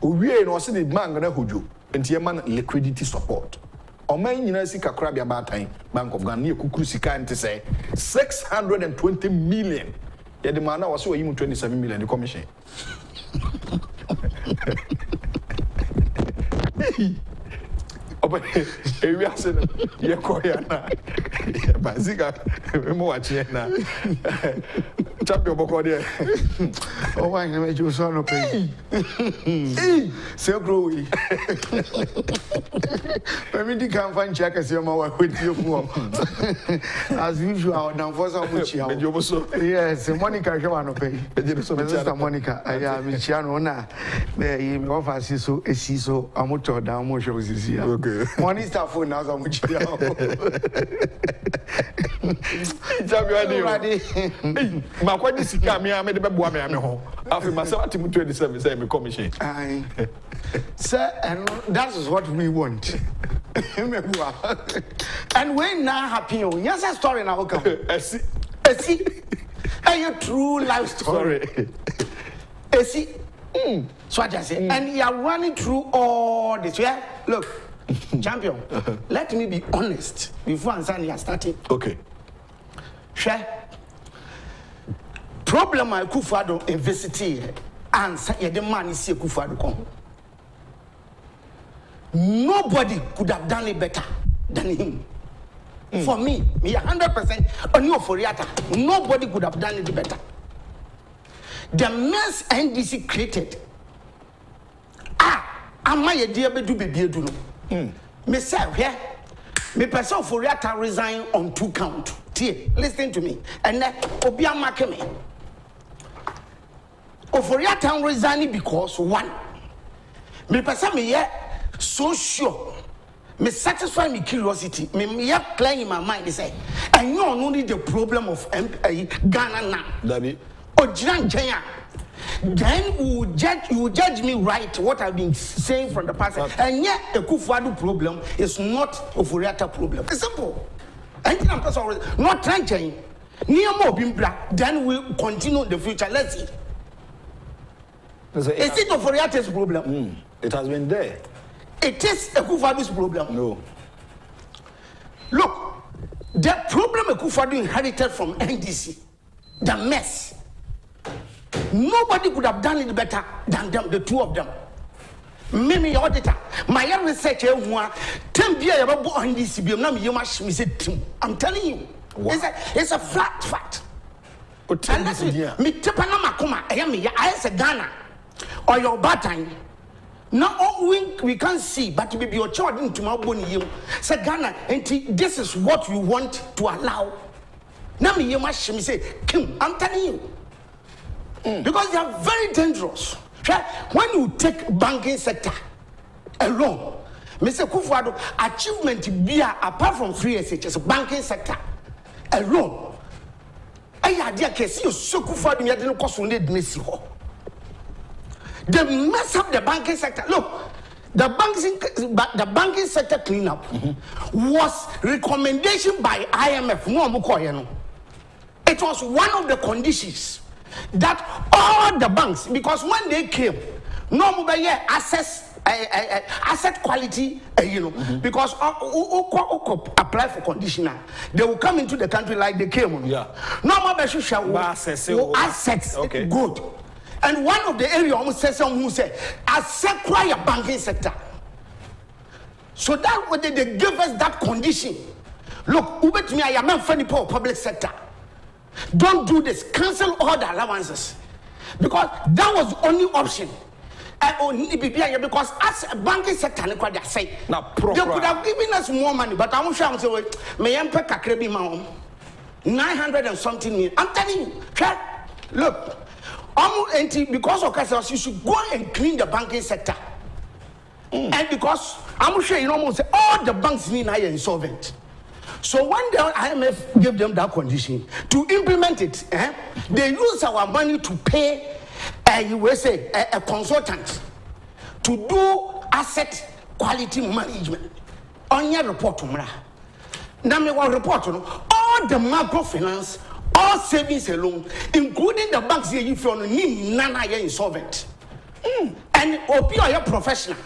Owie no se the bank na hojo. Enti e man liquidity support. Oman nyina sika kra bia batan Bank of Ghana ekukuru sika ente say 620 million. Ya de man na was we 27 million the commission. Oba ewi ase na ye koya na basika mo wache na champion boko there. Oh why na me jo so no pay. Se grow we. Permit can find check as your ma with you as usual now for some muchia. Yes, Monica Joa no pay. Sister Monica, I am Michiano na me offer so esiso amoto da mo show this year. Okay. Money staff phone now so much. Ma kwa di sika me de beboa me ho. Afi ma se atimu 27 say me commission. Aye. Sir, and that is what we want. And when now happy, yes, a story now come. See, a true life story. See, so I just say, and you are running through all this. Yeah, look, champion. Let me be honest before Ansani has started. Okay. Share. Problem I akufo-addo university and say the man is akufo-addo come. Nobody could have done it better than him. For me 100% on your Foriata, nobody could have done it better. The mess NDC created. Am I a dear be do no? Me say here, me person Foriata resign on 2 counts. Listen to me. And then Obia Makeme. Foriata resigning because 1. Me person me here. So sure, me satisfy my curiosity. Me playing in my mind. Say, and you don't only the problem of Ghana now. Dabi. Then you judge me right what I've been saying from the past. And yet, a akufo-addo problem is not a Foriata problem. It's simple. And I'm not trying to change. Then we'll continue in the future. Let's see. Is it a Foriata's problem? It has been there. It is akufo-addo's problem. No. Look, the problem akufo-addo inherited from NDC, the mess. Nobody could have done it better than them, the two of them. Mimi auditor, my research NDC. I'm telling you, it's a flat fact. And that's me. I say Ghana or your bad time. Now we can't see, but we be your child into my bone. Say Ghana, and this is what you want to allow. Now me say, Kim, I'm telling you, because they are very dangerous. When you take banking sector alone, Mr. Akufo-Addo achievement be apart from free SHS banking sector alone. I idea case you so Akufo-Addo me didn't cost only the they mess up the banking sector. Look, the banking sector cleanup was recommendation by IMF. It was one of the conditions that all the banks, because when they came, no more asset quality, because apply for conditional, they will come into the country like they came. Yeah. No more assets, okay. Good. And one of the areas almost says someone who said, acquire banking sector. So that when they give us that condition. Look, ubet me, I am a funny public sector. Don't do this. Cancel all the allowances. Because that was the only option. Because as a banking sector, they could have given us more money, but I'm sure I'm saying, 900 and something million. I'm telling you, Look, because of Cassius, you should go and clean the banking sector. And because I'm sure you almost say all the banks need are insolvent. So when the IMF gave them that condition to implement it, they use our money to pay a consultant to do asset quality management. On your report, now me will report all the microfinance, all savings alone, including the banks here, if you're insolvent. And opioid professional,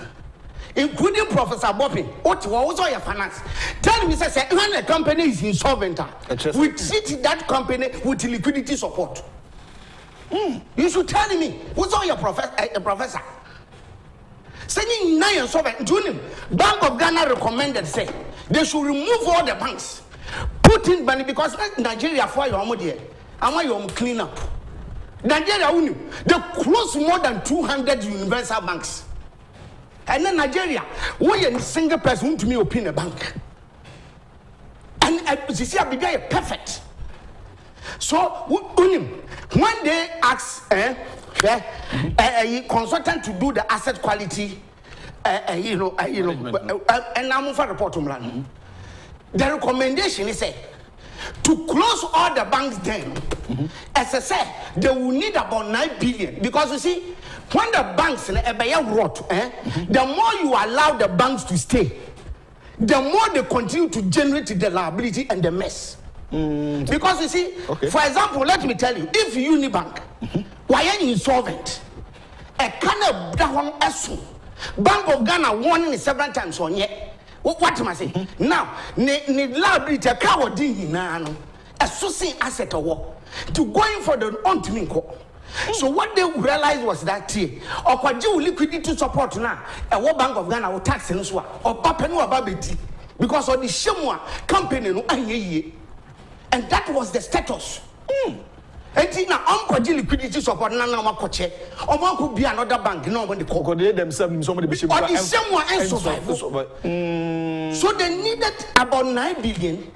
including Professor Bopping, what was all your finance? Tell me, say, when a company is insolvent, we treat that company with liquidity support. You should tell me, what's all your professor? Saying now insolvent, Bank of Ghana recommended, say, they should remove all the banks, put in money because Nigeria for your money, I want you clean up. Nigeria, they close more than 200 universal banks. And then Nigeria, we a single person to me open a bank. And you see, I began perfect. So when they ask a consultant to do the asset quality, and I'm for report to the recommendation is to close all the banks then. As I said, they will need about 9 billion because you see, when the banks the more you allow the banks to stay, the more they continue to generate the liability and the mess. Because you see, for example, let me tell you, if Unibank why are you insolvent, a kind of Bank of Ghana warning several times on yet. What am I saying? Now, need liability a coward associate asset or to going for the on. So what they realized was that or Kwaju liquidity support now, a World Bank of Ghana will tax in Swa or Papenu Babiti because of the Shemwa company no and that was the status. And now Kwaju liquidity support now Wakoche or one could be another bank, no when they coordinate themselves somebody be so they needed about 9 billion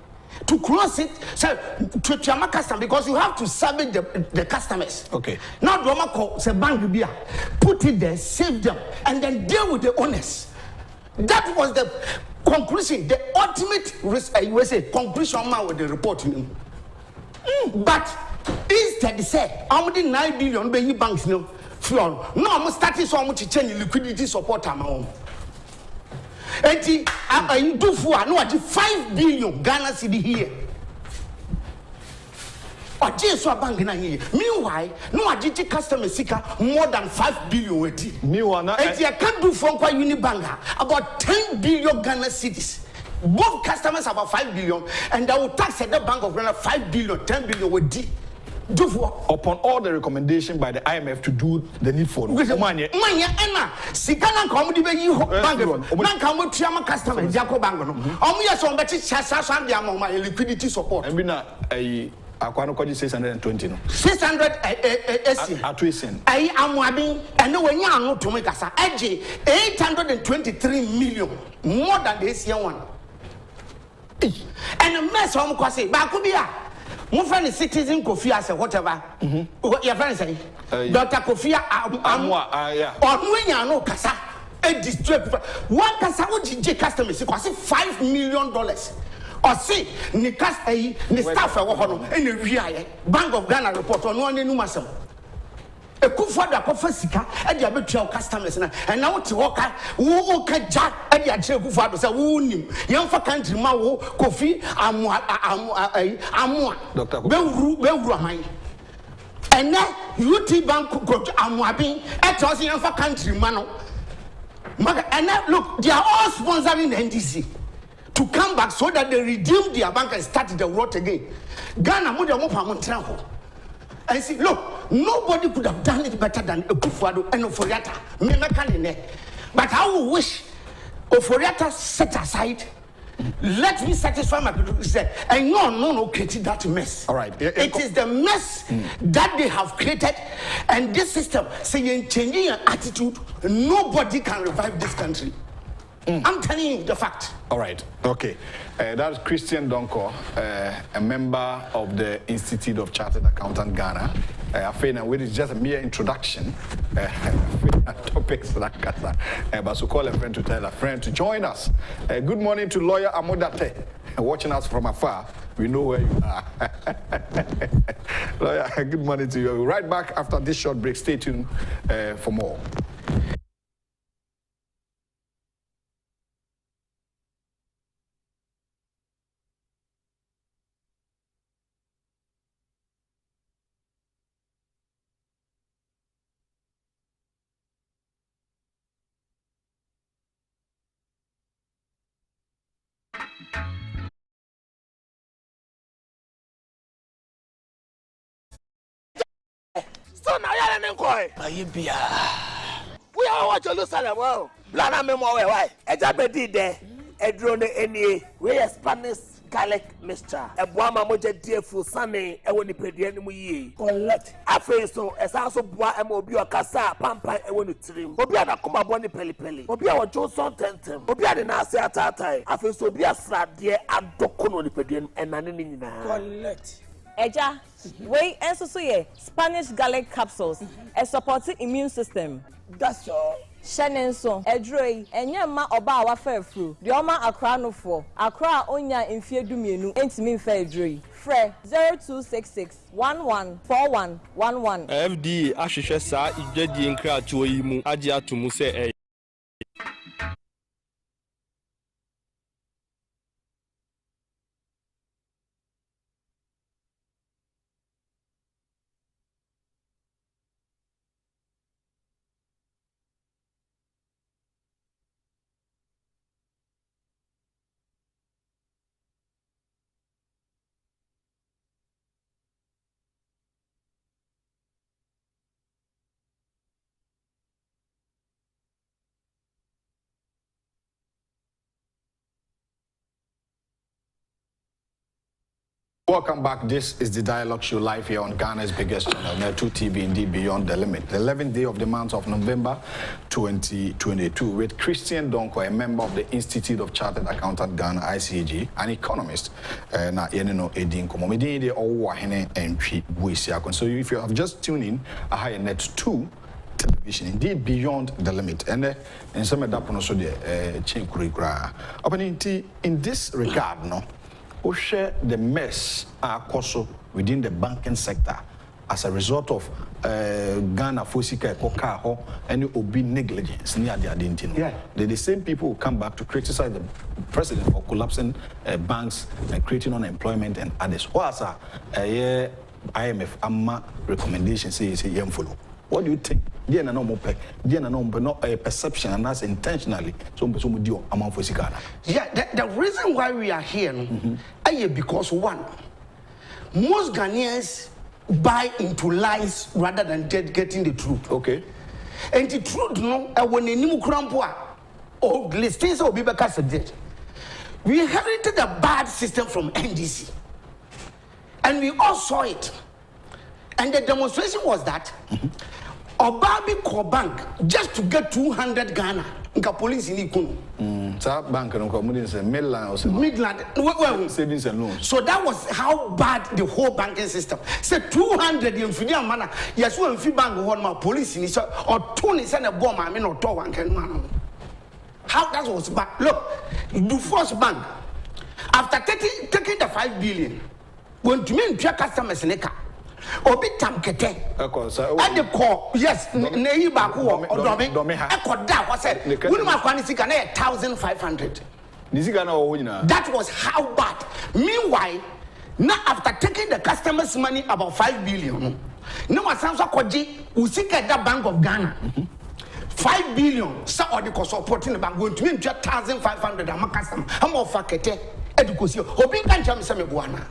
to close it, so to your customer because you have to service the customers. Okay. Now Roma call say bank beer, put it there, save them, and then deal with the owners. That was the conclusion, the ultimate conclusion with the report. But instead they said, how many 9 billion baby banks no floor? No, I'm starting so much change liquidity support amount. And you do for no 5 billion Ghana cedi here. Or just bank na here. Meanwhile, no agiti customer seeker more than 5 billion with meanwhile, and you can't do for Unibank about 10 billion Ghana cedis. Both customers about 5 billion, and they will tax at the Bank of Ghana 5 billion, 10 billion with D. Upon all the recommendation by the IMF to do the needful, Manya, Sikana comedy by you, Bank, come to your customer, Jacob Bangono. Only a son, but it's my liquidity support. And we not a Aquano 620. 600 at Twisten. I am wabbing, and no one not to make us 823 million more than this year one. And a mess on Kwasi, Bakubia. My friend is citizen Kofi as a whatever. Your friend say, Dr. Kofi or when you know Kasa, a district one Kasa would customers because $5 million. Or see, the staff in the Bank of Ghana report on one new muscle. A akufo-addo akofasika e dia betua customers na and now to work wo ka ja e dia kire akufo-addo say wo nim yemfa country ma wo kofi amua Dr. be wuru aman and now UT bank go amuabin e to say yemfa country ma no and now look, they are all sponsoring the NDC to come back so that they redeem their bank and start the road again. Ghana mo de mo pa mo tra ho. And see, look, nobody could have done it better than Akufo-Addo and Oforiatta. But I will wish Oforiatta set aside. Let me satisfy my people. And no, created that mess. All right. It is the mess that they have created. And this system, saying changing your attitude, nobody can revive this country. I'm telling you the fact. All right. Okay. That's Christian Donkor, a member of the Institute of Chartered Accountant Ghana, I feel now it is just a mere introduction. Topics like that. But so call a friend to tell a friend to join us. Good morning to lawyer Amodate, watching us from afar. We know where you are. Lawyer, good morning to you. Right back after this short break. Stay tuned for more. So now you're in Koi. We are what Jerusalem. Well, Lana Memo, why? A Jabedi there, a drone any, we are Spanish garlic mixture, a Buama Moja dear full sunny, and when you pay the enemy, collect. I feel so as also Bois and Mobile Cassa, Pampa, and when you trim. Obiana Kuma Bonnie Pelly, Obia Johnson Tentem, Obia the Nasi Atata. I feel so be a slap dear and Dokono the Pedian and Nanina. Collect. Eja, we also Spanish garlic capsules, a supporting immune system. That's all. Shannon so, Edroy, and Yama Oba wa fair fru. The Oma Accra no for Accra Onya in Fear Dumienu, ain't mean fair Dre. Fre 0266 114111. FD Ashisha Sa Ijedi Nkra Tuoyimu Agyapong se Welcome back. This is the Dialogue Show live here on Ghana's biggest channel, Netu TV, indeed Beyond the Limit. The 11th day of the month of November 2022 with Christian Donkor, a member of the Institute of Chartered Accountant Ghana, ICAG, an economist. Na yenino edin komo medin de owo ahene entwi buisiakon. So if you have just tuned in, I have net 2 television, indeed Beyond the Limit. And in some of that so the chain kurikura. In this regard, no. Share the mess also within the banking sector as a result of Ghana Fosika Koka and obi negligence near the identity. Yeah. The same people who come back to criticize the president for collapsing banks and creating unemployment and others. What's IMF AMA recommendation say follow? What do you think? Not a perception, and that's intentionally. Yeah, the reason why we are here because one, most Ghanaians buy into lies rather than getting the truth. Okay. And the truth, no, when a new crampua or listings or Bibaka we inherited a bad system from NDC, and we all saw it. And the demonstration was that. Obabi Core Bank just to get 200 Ghana. Nka police in Ikunu. That bank no Midland savings and loans. So that was how bad the whole banking system. Say 200 in Fidia mana. Yes, when Fi bank one my police in or 20 send a bomb I mean or to one can man. How that was bad. Look, the first bank after taking the 5 billion when to me customers in a Obi tamkete. And the core, yes, nei baku odomi. Eko da was said. Wouldn't my quantity can 1,500. That was how bad. Meanwhile, now after taking the customers' money about 5 billion, now Samsa Koji will seek at the Bank of Ghana. 5 billion, so or the supporting the bank going to mean 1,500 I'm a customer. I'm of fakete education. Obi can tell me some buana.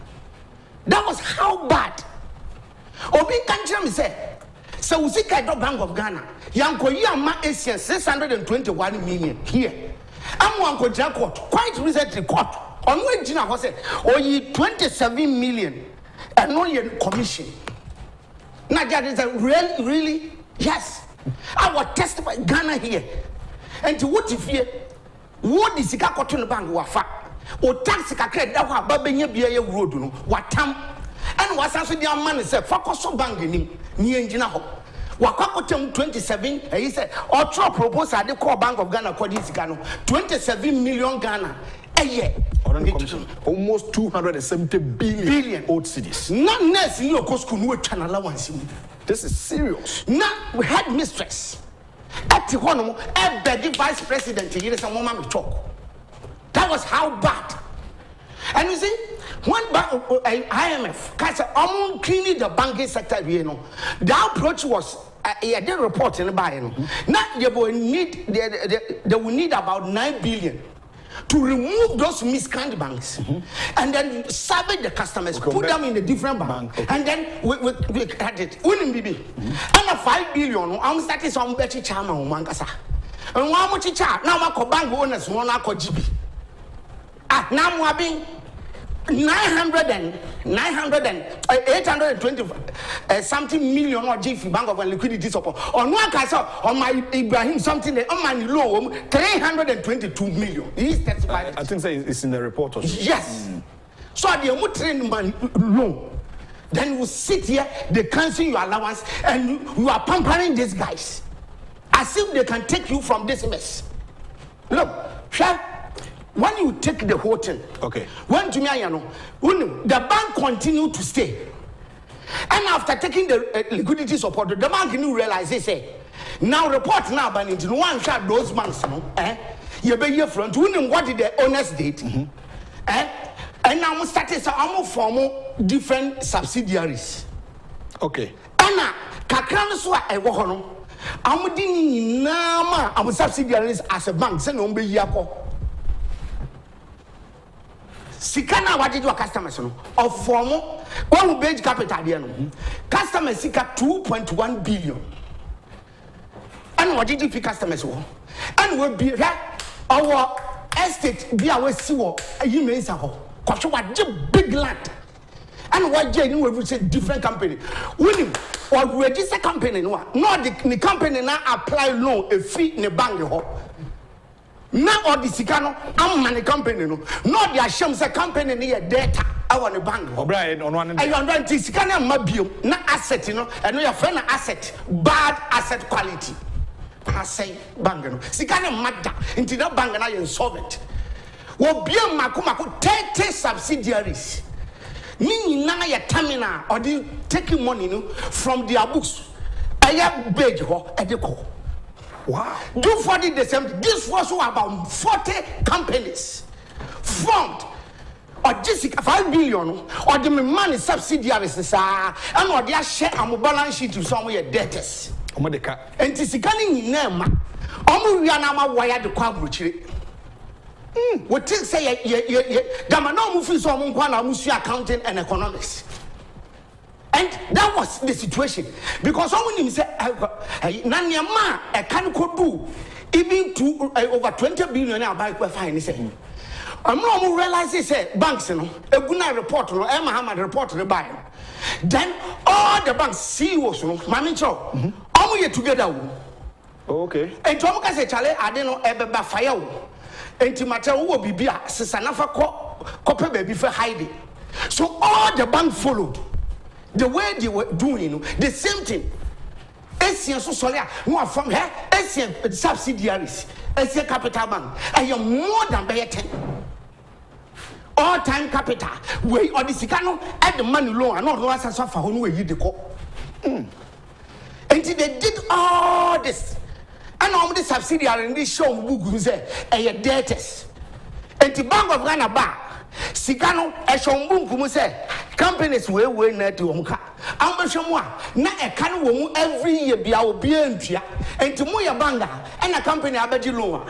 That was how bad. Obi can say, so we see Bank of Ghana, Yanko Yama Asian 621 million here. I'm one court, quite recently court, on which Gina was said, or ye 27 million and no commission. Now that is a really, yes. I will testify Ghana here. And to what if you, what is the cotton bank wafa, or tax credit that were Babenya Bia road, what time? and was also the man said focus on banking ni engine ho wakakotem 27 he said or throw proposal the core Bank of Ghana called this Ghana 27 million Ghana a year almost 270 billion old cities. Not nurse in your school no channel allowance. This is serious. Now we had mistress at the one a vice president here some woman we talk. That was how bad. And you see, one IMF, because cleaning the banking sector, the approach was they report in the buy. Now they will need about 9 billion to remove those miscreant banks and then survey the customers, put them in a different bank, and then we had it. And a 5 billion, I'm starting some better charm on Mankasa. And one more chicha, now my bank owners one GB. Now we are being 820 something million or GF Bank of Liquidity Support. On one case, on my Ibrahim something on my low 322 million. He testified. I think it's in the report also. Yes. So the Mutrain man loan. Then you sit here, they cancel your allowance, and you are pampering these guys as if they can take you from this mess. Look, when you take the whole thing, okay. When to me, the bank continued to stay, and after taking the liquidity support, the bank knew realize they say, now report now, but into one shot those banks, you be here front. What did the owners did, and now we started to form different subsidiaries. Okay. And now, kakran so a wohono, amudini nama our subsidiaries as a bank. Say no be yako. Sikana what did your customers know? Of formal one wage capital there. Customers seek 2.1 billion. And what did you customers want? And will be our estate be our sewer. You may say, because what big land. And what you will say different company. Winning or register company no the company now apply loan a fee in the bank. Now or the Sikano, I'm money company no. Not the Asham say company near data I want a bank. O'Brien on one. I want to Sikana Mabio, not asset, and we are friend asset, bad asset quality. I say bank no. Sikana Magda into that bank and I insolvent. Will be a Makumako 30 subsidiaries. Meaning now your terminal or they taking money from their books. I have beige at the core. Wow. Do 40 the same. This was about 40 companies formed or just 5 billion or the money subsidiaries and or their share and balance sheet to somewhere debtors. And this is coming in name. We are now wired the quadruple. What you say? Damano moving someone accounting and economics. And that was the situation. Because someone him say, Nanyama, I can't do even to over 20 billion now by fine. Say, I'm not realizing say banks, a good report, Muhammad report to the buyer. Then all the banks CEOs, manager, all we together. Okay. And Tomoka say, Charlie, I don't know ever fire. And Timata will be beer, Sanafa copper baby for hiding. So all the bank followed. The way they were doing the same thing. Asian Sosolia, who are from here, Asian subsidiaries, Asian Capital Bank. I am more than by 10. All time capital, where or the Sicano at the money loan and not once as for whom you the call. Until they did all this. And all the subsidiary in this show, who say, a debtors. And the Bank of Ghana Bar. Sikano eshombu kumu say companies we net to omka ambashomwa na e kan wo every year bia obi antua enti mo ya banga and a company abeji loan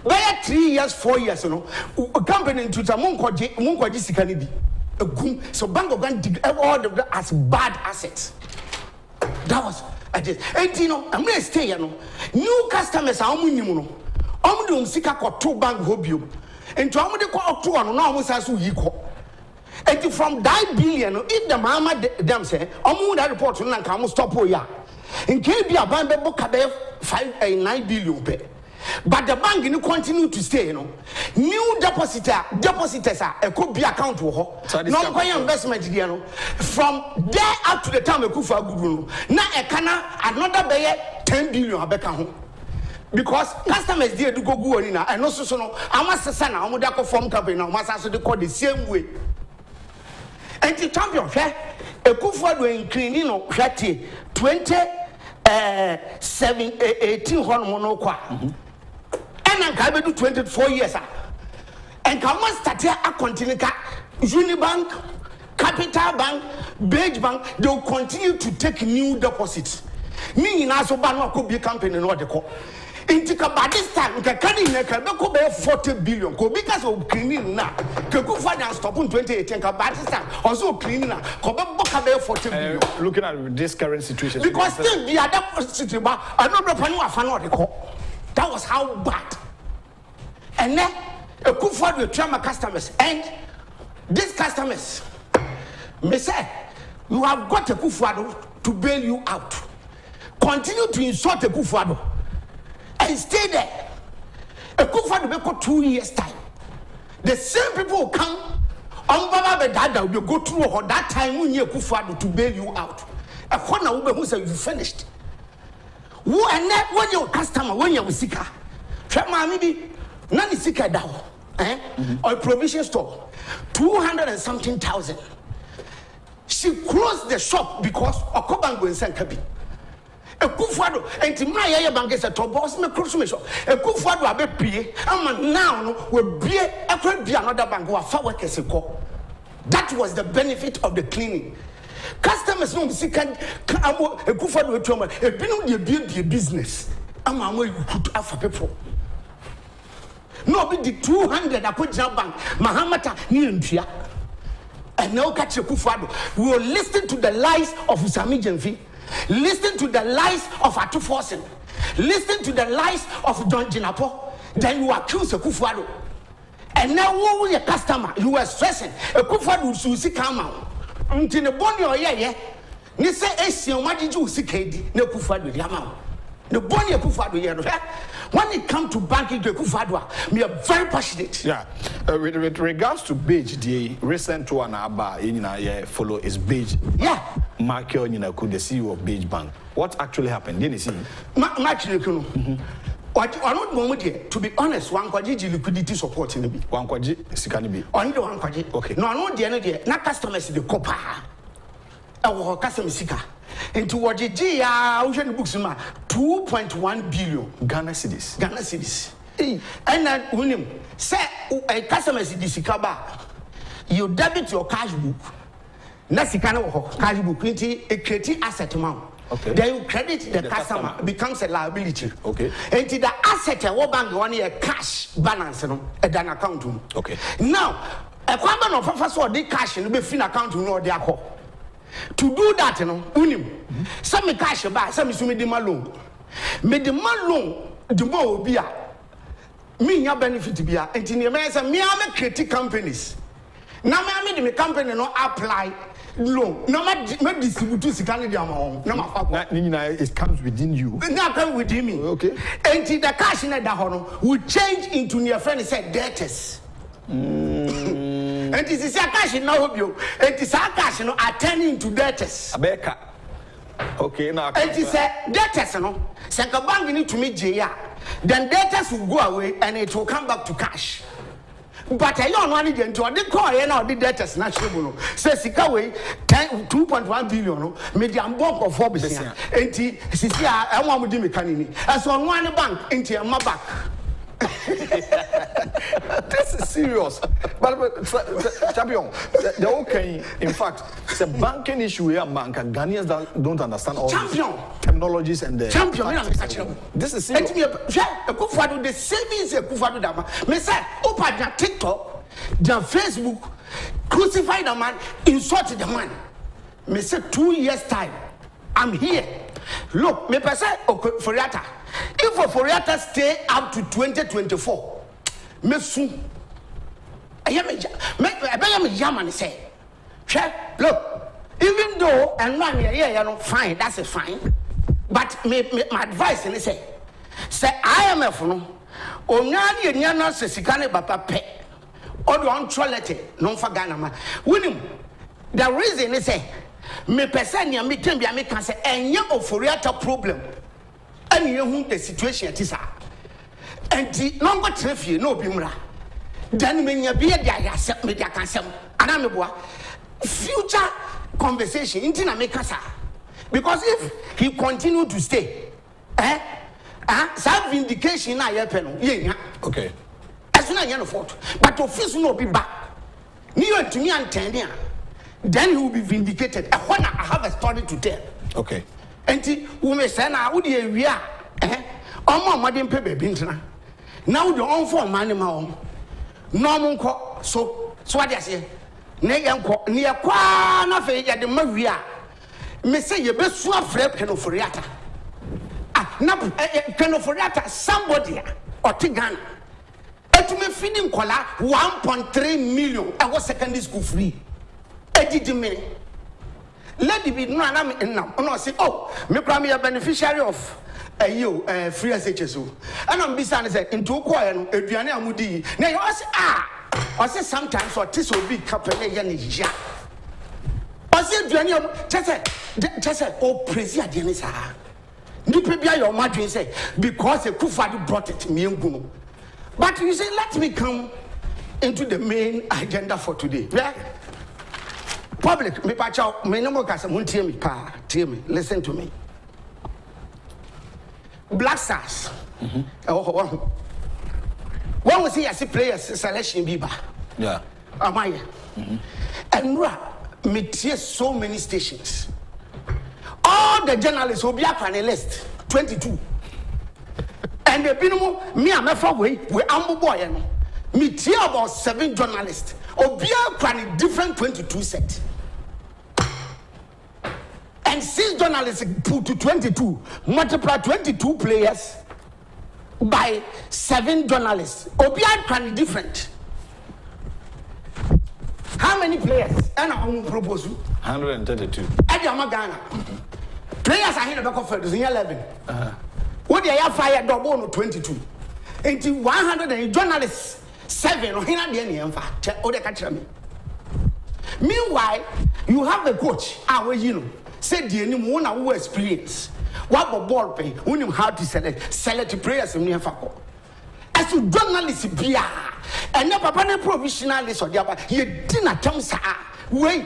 by 3 years 4 years no company ntuta monkoji sikani bi egum so Bank of Ghana dig all of that as bad assets. That was at it. Enti no I'm going to stay no new customers are omunim no omdum sika ko to bank hobio. And to amade ko up to one no almost as we equal. And from that billion, if the mama them say, that report no can stop here. In case be a bambe book 9 billion pay. but the bank no continue to stay, you know. New depositors are a could be account to her. No investment, you know. From there up to the time akufo-addo, now a kana another bay 10 billion abeka home. Because customers there do go in and also so no I must say na omo da form company now must also they call the same way. And the champion akufo-addo increase no 18 hono kwa. And I do 24 years and come on start here a continue Unibank, Capital Bank, Beige Bank, they will continue to take new deposits. Meaning also bank could be a company in order to call. By this time, can 40 billion. Because of cleaning now, can stop in 2018. By this time, also cleaning now, 40 billion. Looking at this current situation, because still the other situation, I don't know that was how bad. And then akufo-addo trauma customers, and these customers, me say, you have got akufo-addo to bail you out. Continue to insult akufo-addo. And stay there. Akufo-addo will go 2 years time. The same people will come on Baba Bedada will go through or that time when you akufo-addo to bail you out. A corner who say you finished. Who and that when your customer when you seeker. Trama maybe none is seeker down. Or provision store 200 and something thousand. She closed the shop because Okobango and Sankabi. Akufo-addo enti my yaya bank is a top boss me consumer shop. Akufo-addo abe pie ama now no we bie ekwe bia another bank wa fa workers ko. That was the benefit of the cleaning. Customers no see can akufo-addo etu ama ebinu dey business ama amo you put afa people. No be the 200 akojina bank Mahamata ni ntua. And now catch akufo-addo. We will listen to the lies of Usami Jenfi. Listen to the lies of Atufosin. Listen to the lies of John Jinapo. Then you accuse akufo-addo. And now who will your customer? You were stressing. Akufo-addo susi come out. Until the body or yeah. Ni say Asian what did you see KD? Ne akufo-addo yama. The body akufo-addo yeah. When it comes to banking to akufo-addo, we are very passionate. Yeah. With regards to Beige, the recent one about follow is Beige. Yeah. Markel Ninaku, the CEO of Beige Bank. What actually happened? Didn't you see? Actually, to be honest, one kwaji liquidity support in the bit. One kwaji sikanibi. Only one kwaji. Okay. No, no, the end of not customers the copa. Our customer sika. Into what the ocean books 2.1 billion Ghana cedis. Ghana cedis. And then when him say a customer is the sikaba, you debit your cash book. Nasikana cash book into a creative asset amount. Okay. Then you credit the customer becomes a liability. Okay. And the asset a bank one year cash balance no at an account. Okay. Now a common of first or the cash in the fin account no their call. To do that, you know, unim. Some cash buy, some is me the loan. Me the loan, the more be a me your benefit be a and in the America, me am creative companies. Now me the company no apply loan. No me distribute to Canada amount. No it comes within you. Now come within me. Okay. And the cash in that hono will change into near friend said debtors. And this is a cash in now you. And this cash no attending to debtors. Abeka. Okay, now. And this debtors no. Sanka bank need to meet JR. Then debtors will go away and it will come back to cash. But I don't want it to the call now the debtors national. Says Sikaway 2.1 billion no. Medium bulk of 4%. And this is I want to do me canini. As on one bank into my back. This is serious. But champion, the okay. In fact, it's a banking issue here. Bank Ghanaians don't understand all champion terminologies and the champion. This is serious. Akufo-addo the savings Akufo-addo dama. Me say open their TikTok, their Facebook, crucify the man, insult the man. Me say 2 years time, I'm here. Look, me say Foriata. If Foriata stay up to 2024, me soon. I am a German say. Look, even though and 1 year, yeah, you know, fine, that's a fine. But my advice is say IMF no, Onyani enyana se sikane bapa pe. Odo on toilet no fa Ghana ma. Winim. The reason is say me person ya me tembia me kan say enye oforiata problem. Ani hu the situation it is ah. Enti no go trefie no obi mra. Dan me nya bia dia ya se me dia kan sem. Ana me boa. Future conversation inti na make kasa. Because if he continue to stay, some vindication na yepe no ye. Okay. As soon as you fault, but office no be back. Ni to me antenia. Then he will be vindicated. When I have a story to tell. Okay. Enti we may say na wo de wi a omo modern pe baby ntina. Now the on for man ma om. No mo nko so what dey say? Ne yenko ne yakwa na fe ye de ma wi a me say ye be so afre penoforiata. Na penoforiata somebody or Tigana. Etumi feeding kola 1.3 million I was secondary school free. Edidi me. Lady be no na me no say oh me kwa me a beneficiary of free SHSO. And I'm beside say into ko no aduane amudi. Na you say I say sometimes or this will be kapele ya ne ya. I say aduane just say oh praise ya de ni sa. Nipa bia your madwin say because akufo-addo brought it me ngunu. But you say let me come into the main agenda for today. Yeah? Public, me pacha, me no more kasa muntie me pa, tie me, listen to me. Black Stars. When we see as players selection biba. Yeah. Am I? And me tie so many stations. All the journalists will be up on a list 22. And the binum me am for we ambo boy no. Me tie about 7 journalists. Obi up on a different 22 set. And 6 journalists put to 22, multiply 22 players by 7 journalists. Obia can different. How many players? And I will propose 132. At Ghana. Players are here back of 11. What they have fired double 22. Into 100 journalists 7 or here the end or they catch me. Meanwhile, you have a coach, you know. Said the enemy one who experience. What ball pay? When you how to select prayers in near Fako. As to journalists be and never papa provisionalist or the other, you didn't tell me, wait.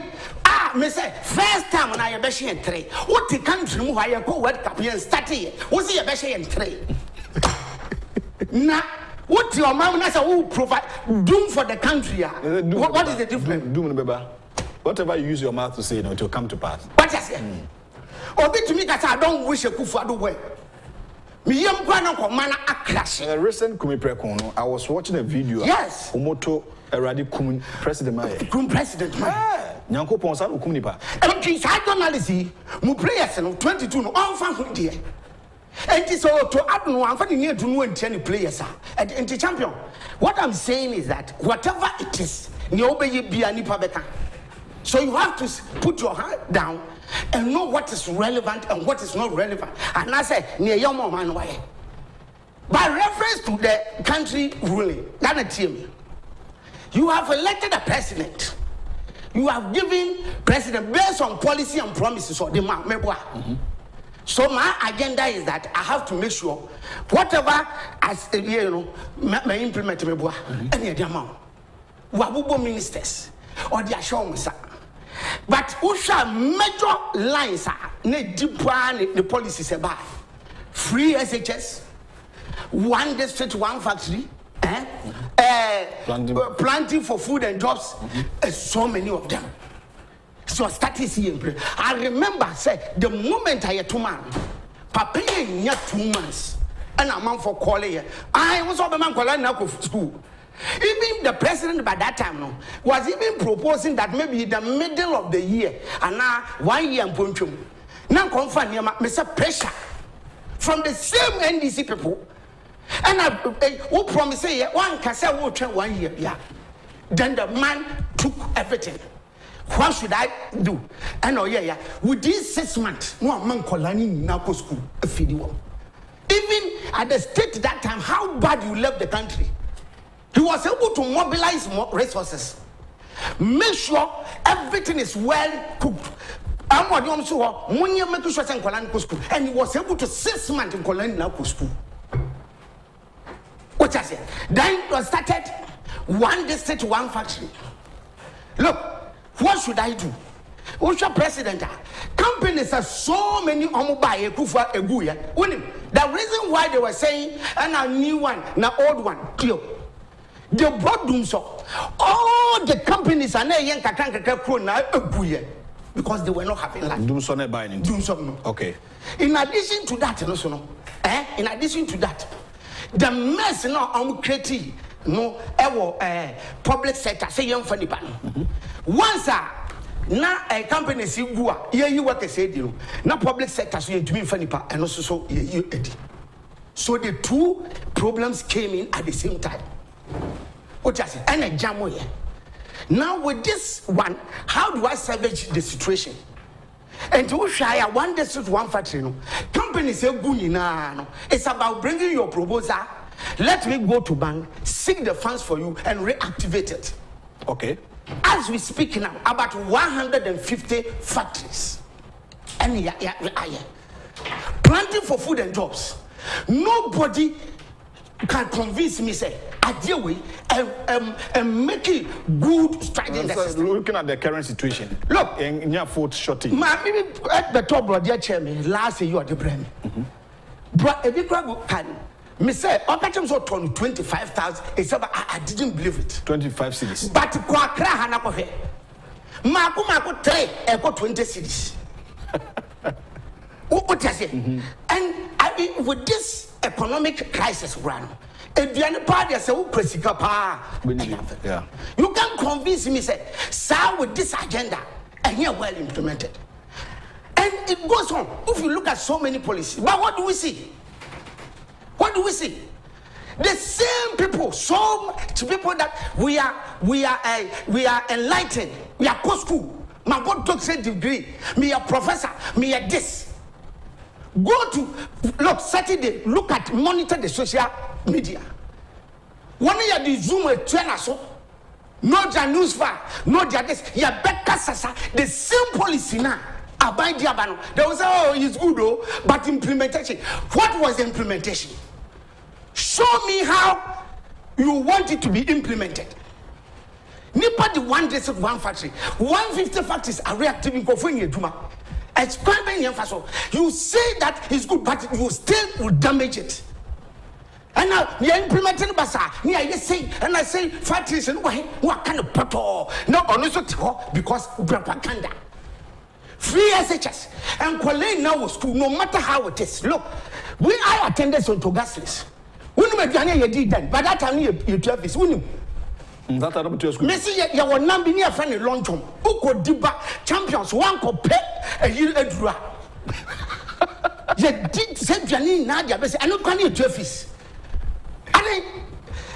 Me say first time when I beshi and tray. What the country move I go World Cup and start here? Was he a beshi and tray? Nah, what your mom who provide doom for the country? What is the difference? Doom, Beba. Whatever you use your mouth to say, it will come to pass. What is it? Or to me that I don't wish a akufo-addo way. Me yam kwana ko mana akrash. Recent Kumi Prekono, I was watching a video. Yes. Umoto Eradi Kum President Maye. Kum President Maye. Nyanko Ponsa Ukunipa. And inside journalism, mu players no 22 no on fan hu de. And so to add no am fan near to no any players and the champion. What I'm saying is that whatever it is, ni obey bia nipa beka. So you have to put your hand down and know what is relevant and what is not relevant. And I say, near your mom and why. By reference to the country ruling, you have elected a president. You have given president based on policy and promises or the man. So my agenda is that I have to make sure whatever as may implement any of the amount. Wabubo ministers or the assurance. But usha major lines are the policies about free SHS, 1 district, 1 factory, planting for food and jobs, so many of them. So starting here. I remember say the moment I had 2 months, Papa had 2 months, and a month for calling. I was over man calling now school. Even the president by that time was even proposing that maybe in the middle of the year and now 1 year and punchum. Now confirm Mr. Pressure from the same NDC people. And I who promise one can say 1 year. Yeah. Then the man took everything. What should I do? And within 6 months, no man calling now go school a video. Even at the state that time, how bad you left the country. He was able to mobilize more resources, make sure everything is well cooked. And he was able to 6 months in Colin now school. What I said. Then it started one district, one factory. Look, what should I do? Who's your president? Companies have so many akufo-addo. The reason why they were saying and a new one, an old one, they brought doom so. All the companies are now because they were not having land. Doom so not buying. Doom so no. Okay. In addition to that, in addition to that, the mess now I'm creating public sector say young funny pan. Once na a company si gua you work say deal. Na public sector so you doing funny pan and also so you edit. So the two problems came in at the same time. What just and a jam here. Now with this one, how do I salvage the situation? And to share one district, one factory, no company say no. It's about bringing your proposal. Let me go to bank, seek the funds for you, and reactivate it. Okay. As we speak now, about 150 factories, and planting for food and jobs. Nobody can convince me say Agyapong and making good strides in the system. Looking at the current situation, look, in your food shortage. Maybe at the top, brother chairman, last year you are the brand. But if you can, me say, I got him so 25,000. I didn't believe it. 25 cities. But Kwakra Hanakohe, Marco 3, I got 20 cities. What I say? And with this economic crisis run. If you are party as a yeah. You can convince me say, sir, with this agenda and you're well implemented. And it goes on. If you look at so many policies, but what do we see? What do we see? The same people, so much people that we are enlightened, we are post school, my God doctorate degree, me a professor, me a this. Go to look Saturday, look at monitor the social media. One year the Zoom a trainer so no the newsfire, no the this, ya better sasa the same policy now. Abide diabano. They will say, oh, it's good though, but implementation. What was the implementation? Show me how you want it to be implemented. Nipa the one district, one factory, 150 factories are reactive in Kofunya Duma. You say that it's good, but you still will damage it. And now you're implementing Basa. And I say factories and what kind of pato? No, honestly, because propaganda. Free SHS and Kwale now school, no matter how it is. Look, I attended on Togaslis. We did that, but that time you 12 is winning. That are to school. Messi, you were not being a friend in long term. Who could diba champions one could pay a year a draw. You did say Janine Nadia, but I don't call you Jeffis. I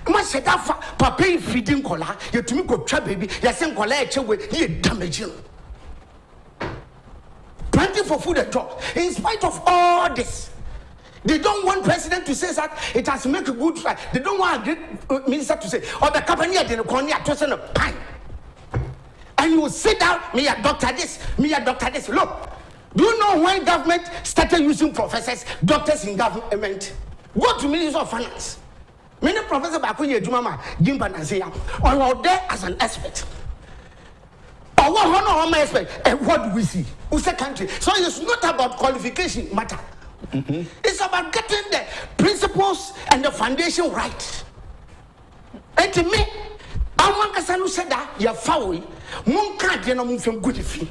must set up Papa feeding collar, you to me go trap baby, you send collar with you damaging. Planting for food and jobs. In spite of all this, they don't want president to say that it has to make a good fight. They don't want a great minister to say, or the company didn't call me a toss a pine. And you sit down, me a doctor this, me a doctor this. Look, do you know when government started using professors, doctors in government? Go to Minister of Finance. Many professors Bakuye Jumama, Gimba Nazia, are there as an expert. Or what expert? And what do we see? Who's the country? So it's not about qualification matter. It's about getting the principles and the foundation right. And to me, I want to say that you're foul. One can't get no from good if you.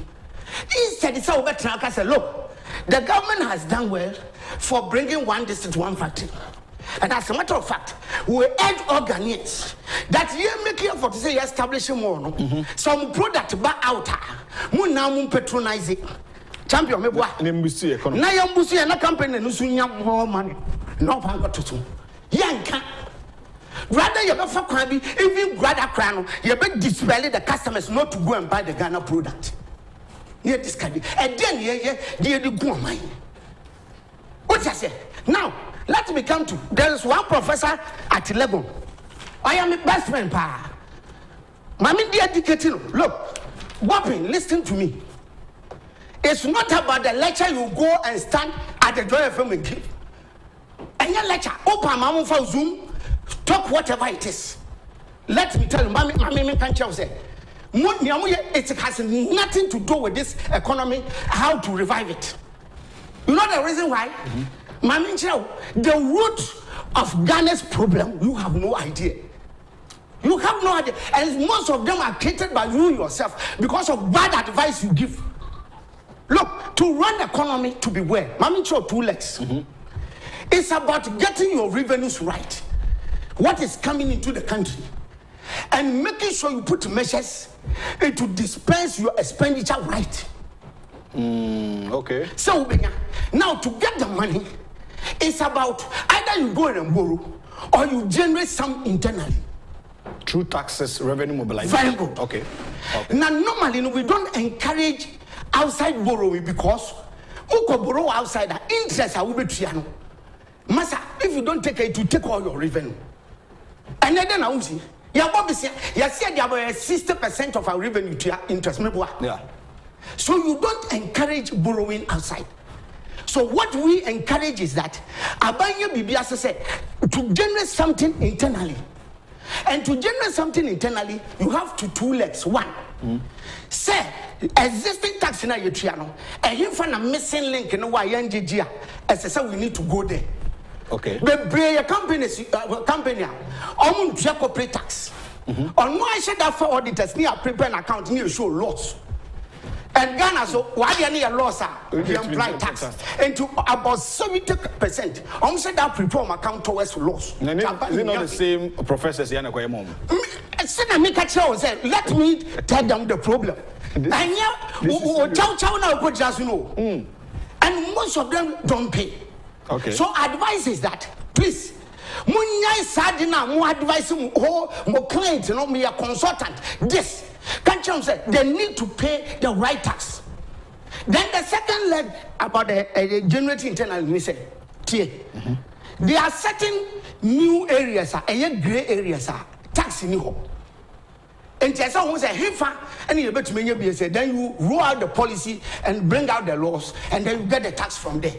Instead, it's over to say, look, the government has done well for bringing one district, one factory. And as a matter of fact, we urge Ghanaians that you make effort to say you establish more. Some product back out. Mun now mun patronize it. Champion me boy. Nembusi economy. Na yambusi na company no sunya more money. No pan got to. Yanka. Rather you go for kwan bi even rather kwan no you be dispel the customers not to go and buy the Ghana product. Here this can be. And then you go mine. What I say? Now Let me come to. There is one professor at 11. I am a best friend, pa. Mami dear educating. Look, Whopping, listen to me. It's not about the lecture you go and stand at the Joy FM and give. And your lecture, open Mamu for Zoom, talk whatever it is. Let me tell you, Mami can't tell you. It has nothing to do with this economy, how to revive it. You know the reason why? Mami, the root of Ghana's problem, you have no idea. You have no idea. And most of them are created by you yourself because of bad advice you give. Look, to run the economy to be well, Mami, 2 legs. It's about getting your revenues right. What is coming into the country? And making sure you put measures to dispense your expenditure right. Okay. So now to get the money, it's about either you go and borrow or you generate some internally. Through taxes, revenue mobilization. Very good. Okay. Now normally we don't encourage outside borrowing because who can borrow outside the interest will be triano. Masa, if you don't take it, to take all your revenue. And then I see. You see, there are 60% of our revenue to interest. Yeah. So you don't encourage borrowing outside. So what we encourage is that Abanya Bibiasa said to generate something internally. And to generate something internally, you have 2 legs. One, say existing tax in your triano, and you find a missing link in a YNGG. As I said, we need to go there. Okay. But a company, corporate tax. On why should that for auditors near prepare an account near show loss? And Ghana, so why do you need a loss? You apply tax into about 70%. I'm saying that prepare account towards loss. Is it not the same professors? Let me tell them the problem. And and most of them don't pay. Okay. So advice is that please, munya sadina mo advice mo client no me a consultant. This can't you say they need to pay the right tax. Then the second leg about the generating internal we say, there are certain new areas, gray areas, tax in you. And someone say, and you bet me be said, then you roll out the policy and bring out the laws, and then you get the tax from there.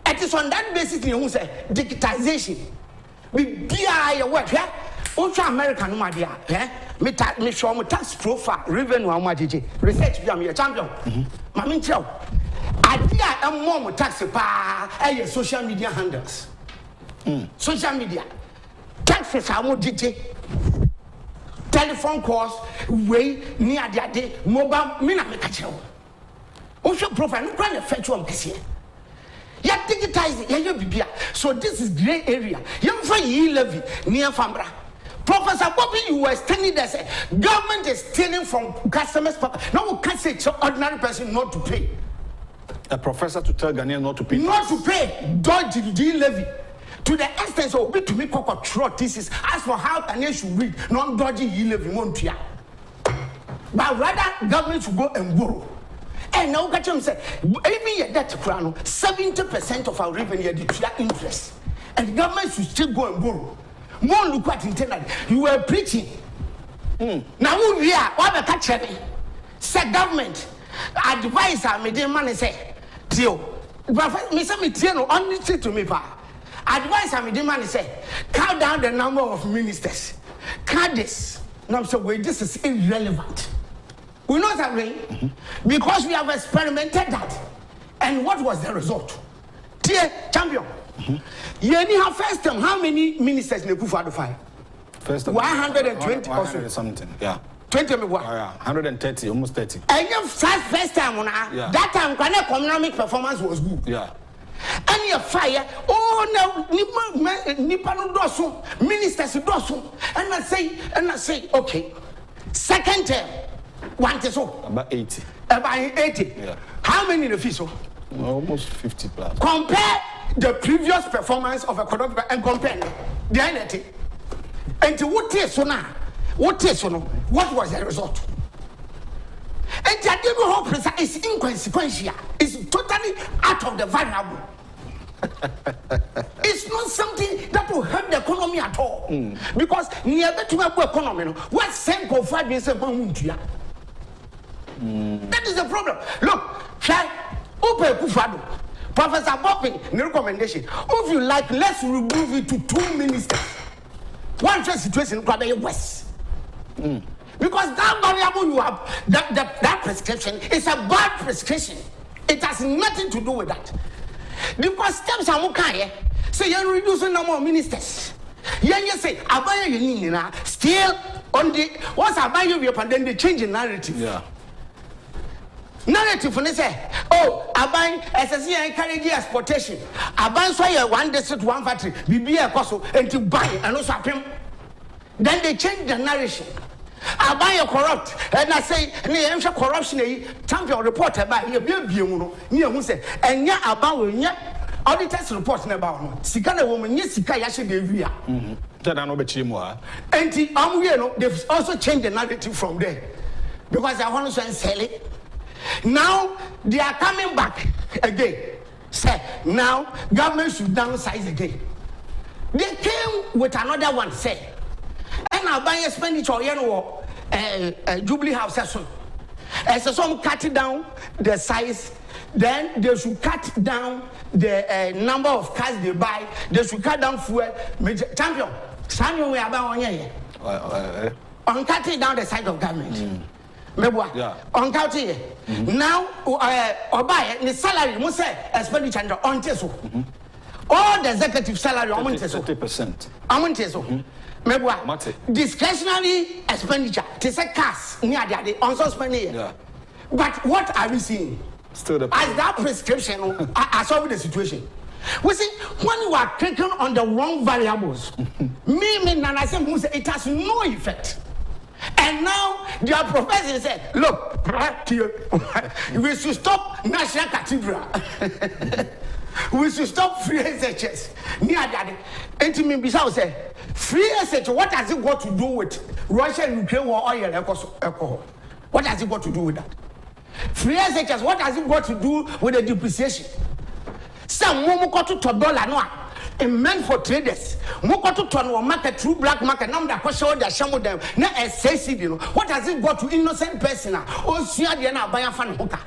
It is on that basis you say digitization. We be your work here. Ultra American media, me show my tax profile, revenue how much research be a champion. Mami tell. Idea and more tax pa social media handles. Social media. Taxes are more DJ. Telephone calls, way near the day, mobile mina make a show. Ultra profile, no grand effect on this year. You digitize it, so this is gray area. You levy near Fambra. Professor Bobby, you were standing there saying government is stealing from customers. No one can say to ordinary person not to pay. A professor to tell Ghanaians not to pay. Not to pay. Dodge levy. To the extent of to me cockroach thesis. As for how Ghanaians should read, non dodging levy montia. But rather government should go and borrow. And now catch him say, even that 70% of our revenue is interest. And the government should still go and borrow. More look at internally. You were preaching. Now we are what the catch me. Say government advice I made the money say, Tio. But me say me Tio only say to me, pa. Advice I made the money say, count down the number of ministers. Count this. Now I'm saying, wait, this is irrelevant. We know that way because we have experimented that. And what was the result? Dear champion, you only have first time how many ministers in the akufo-addo file? First time 120 or so. Something, yeah. 20 me what? Yeah, 130, almost 30. And your first time that time when economic performance was good. Yeah. And your fire, oh no, nipa no doso, ministers doso, and I say, okay, second term. One so about 80. About 80. Yeah. How many in the fish? Almost 50 plus. Compare the previous performance of economic and compare the identity. And to what is so now? What was the result? And the whole process is inconsequential. It's totally out of the variable. It's not something that will help the economy at all. Because near the economy, what same for 5 years ago? That is the problem. Look, try open akufo-addo. Professor Bopping, the recommendation. If you like, let's remove it to 2 ministers. One situation could be worse. Because that variable you have, that prescription is a bad prescription. It has nothing to do with that. Because steps are okay. Say you're reducing number of ministers. You say abaya you still on the once abaya you and then they change the narrative. Yeah. Narrative when they say, oh, abaya SSC encourage exportation. Abaya so you one district, one factory, BBA cost and to buy and also him. Then they change the narration. Abaya corrupt, and I say, near corruption, champion report about you, near who say, and yeah, about auditors report about Sikana woman, yes, Sika Yashi Devia. That I know about Chimwa. And they've also changed the narrative from there because I want to sell it. Now they are coming back again. Say, now government should downsize again. They came with another one, say. And our buying expenditure, Jubilee House session. And so some cut down the size, then they should cut down the number of cars they buy. They should cut down fuel. Champion, we are about 1 year. On cutting down the size of government. Yeah. On cutting now, or buy the salary, must say expenditure on Teso. All the executive salary, 30%. Discretionary expenditure, it is a cash near the also spending. Yeah. But what are we seeing? Still the as that prescription, I solve the situation. We see when you are clicking on the wrong variables, it has no effect. And now their professor said, look, we should stop National Cathedral. We should stop free SHS. Near that, and to me, besides say, free SHS, what has it got to do with Russia and Ukraine war oil and alcohol? What has it got to do with that? Free SHS, what has it got to do with the depreciation? Some more got to $1 no. It meant for traders. More got to turn one market through black market. Now the question they share with them. Now what has it got to innocent person? Oh, see, they are buying fan hooker.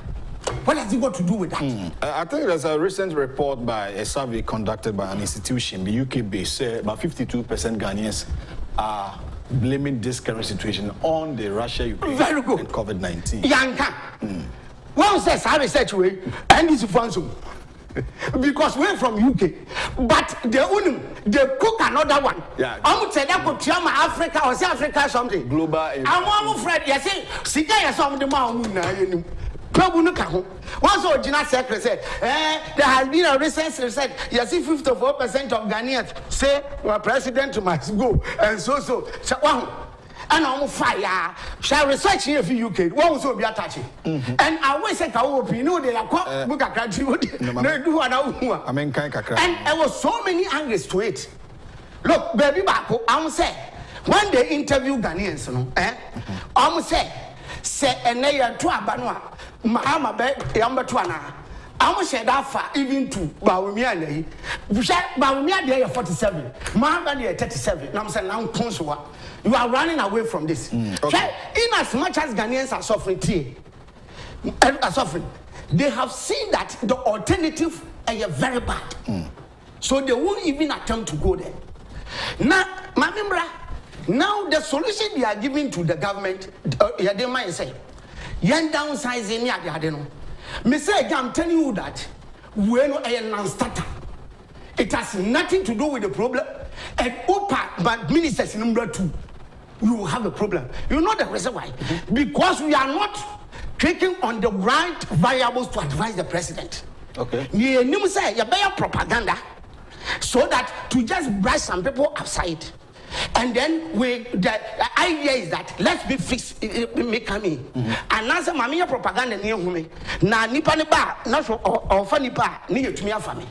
What has it got to do with that? I think there's a recent report by a survey conducted by an institution, the UK based, about 52% Ghanaians are blaming this current situation on the Russia-Ukraine and COVID-19. Yanka. One says, I research way, and this is Franco. Because we're from UK, but they cook another one. Yeah. I'm say that could Tiama Africa or South Africa something. Global. I'm afraid, yes, Sika is some of the mountain. Once original secretary said, there has been a recent research. You see, 54% of Ghanaians say, well, president must go, and so. And I'm fire. Shall research here for UK. One also be attaching. And I always say, you know, they are called book a country. They do another. And there was so many angles to it. Look, baby, I'm say when they interview Ghanaians, I'm say and they are two abanwa. Mahama be yamba tuana. I'm say that far even to Bawumia. Bawumia they are 47. Mahama they are 37. I'm saying now Konswa. You are running away from this. Okay. In as much as Ghanaians are suffering, they have seen that the alternative is very bad. So they won't even attempt to go there. Now, now the solution they are giving to the government, they might say, "Yen downsizing, I'm telling you that we're not a non-starter. It has nothing to do with the problem. And OPA, but ministers number 2. You will have a problem. You know the reason why? Because we are not taking on the right variables to advise the president. Okay. You say you buy propaganda so that to just brush some people outside. And then the idea is that let's be fixed make me. And answer my propaganda near me. Na nipa ni ba na so or nipa ni yetumi afa me.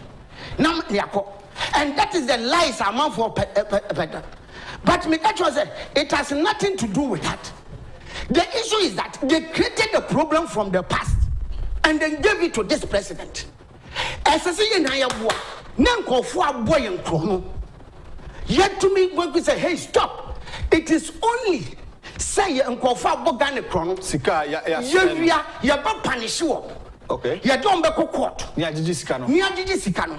Nam yakọ. And that is the lies among for but Mikacho said it has nothing to do with that. The issue is that they created the problem from the past and then gave it to this president. Nankofo aboy en krono. Yet to me when we say hey stop. It is only say nkofo aboga ne krono. Sika ya ba punish wo. Okay. Ya don be court. Ni agigi sika no. Ni agigi sika no.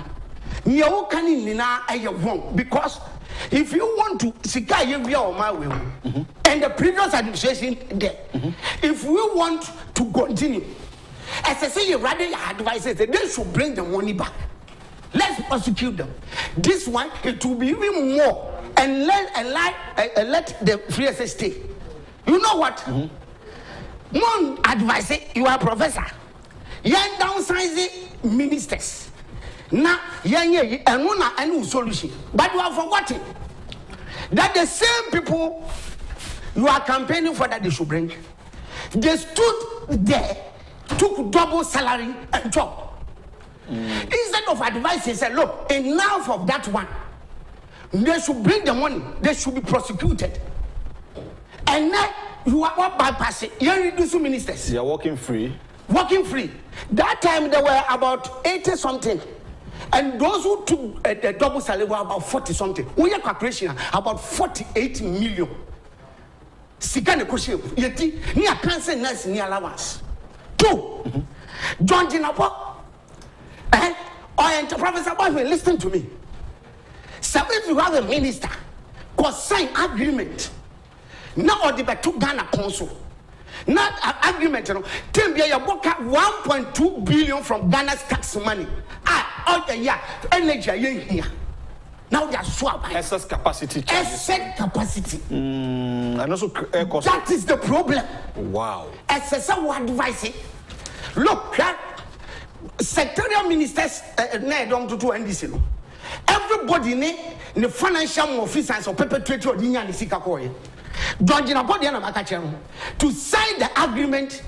Ni wo kan ni na wrong because if you want to sika ye via o my way and the previous administration there if we want to continue as I say you rather advise they should bring the money back. Let's prosecute them. This one it will be even more and let the free access stay. You know what? One advice you are professor. Yan downsizing ministers. Now, and one and solution. But you have forgotten that the same people you are campaigning for that they should bring, they stood there, took double salary and job. Instead of advising, say, look, enough of that one. They should bring the money, they should be prosecuted. And now you are not bypassing. You are reducing ministers. You are walking free. Walking free. That time there were about 80 something. And those who took the double salary were about 40 something. We have calculation about 48 million. Sikane koshe yeti ni akanse nurse ni allowance. 2. John Jinapo. Or Professor Boy, listen to me. So if you have a minister, cause sign agreement. Now or the betu Ghana Council. Not agreement, you know. Tembia ya boka 1.2 billion from Ghana's tax money. Energy here. Now they are swap. Excess capacity. Excess capacity. And also that is the problem. Wow. Excess advice. Look, secretarial ministers don't do NDC. Everybody in the financial officers or perpetrator of the Sikakoi. To sign the agreement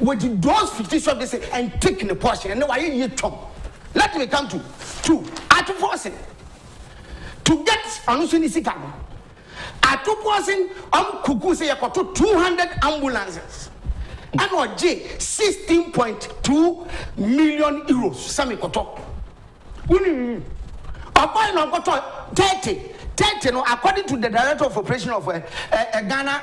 with those 50 subjects and take the portion. And why you talk? Let me come to 2. At forcing to get Anusini Sikano. At 2%, Kuku say 200 ambulances. And or J 16.2 million euros. Sami Koto. According to the director of operation of Ghana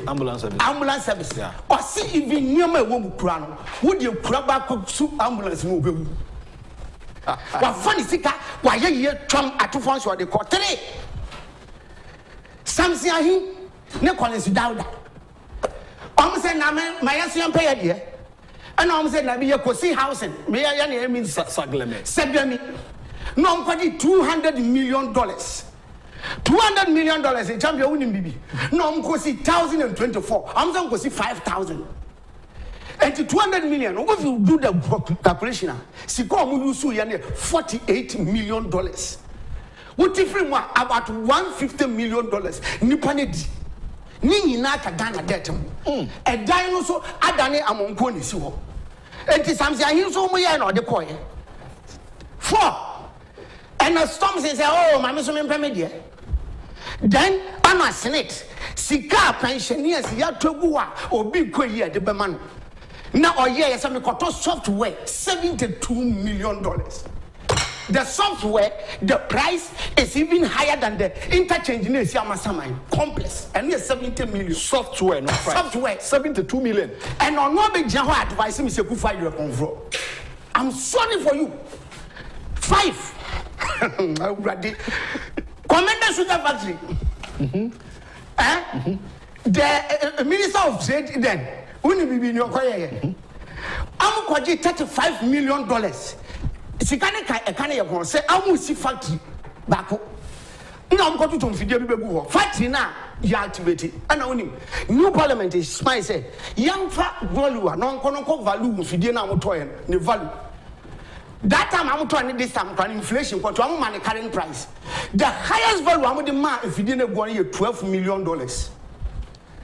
ambulance service. Yeah. Or see even near my woman crown. Would you grab back ambulance move? What funny sika? Why you Trump at 2 funds or the court 3? Some say him, no calling down. Say, my young pay here. And I'm saying, I be a cozy housing. May I mean, Sagleme. No, I'm $200 million. $200 million in champion winning BB. No, I'm going to see 1,024. I'm going to see 5,000. And to 200 million, if you do the calculation, $48 million. What if you want about $150 million? Nipanedi. Nini naka Ghana debt. A dinosaur, Adane among Konisiwo. And to some say, he's only an the coin. 4. And a storm says, oh, my Mr. Media. Then I'm a senate. Sika pensioners, Yatogua, or Big Koya, the Beman. Now, or yes, some software, $72 million. The software, the price is even higher than the interchange in the complex. And yes, 70 million. Software, no price. Software. 72 million. And on no big Jaho advice, Mr. Kufa, you control. I'm sorry for you. 5. Commander Sugar Factory. The Minister of Trade then, Unibi in your career. I'm going to $35 million. Sikane Kane Yapon say, I will see factory back. Now I'm going to Fidia factory now, you activate it. And only new parliament is my say, young fat value, non conocog value, Fidiana Motoyan, the value. That time I'm trying this time, inflation, but I'm money current price. The highest value I'm demand if you didn't go here $12 million.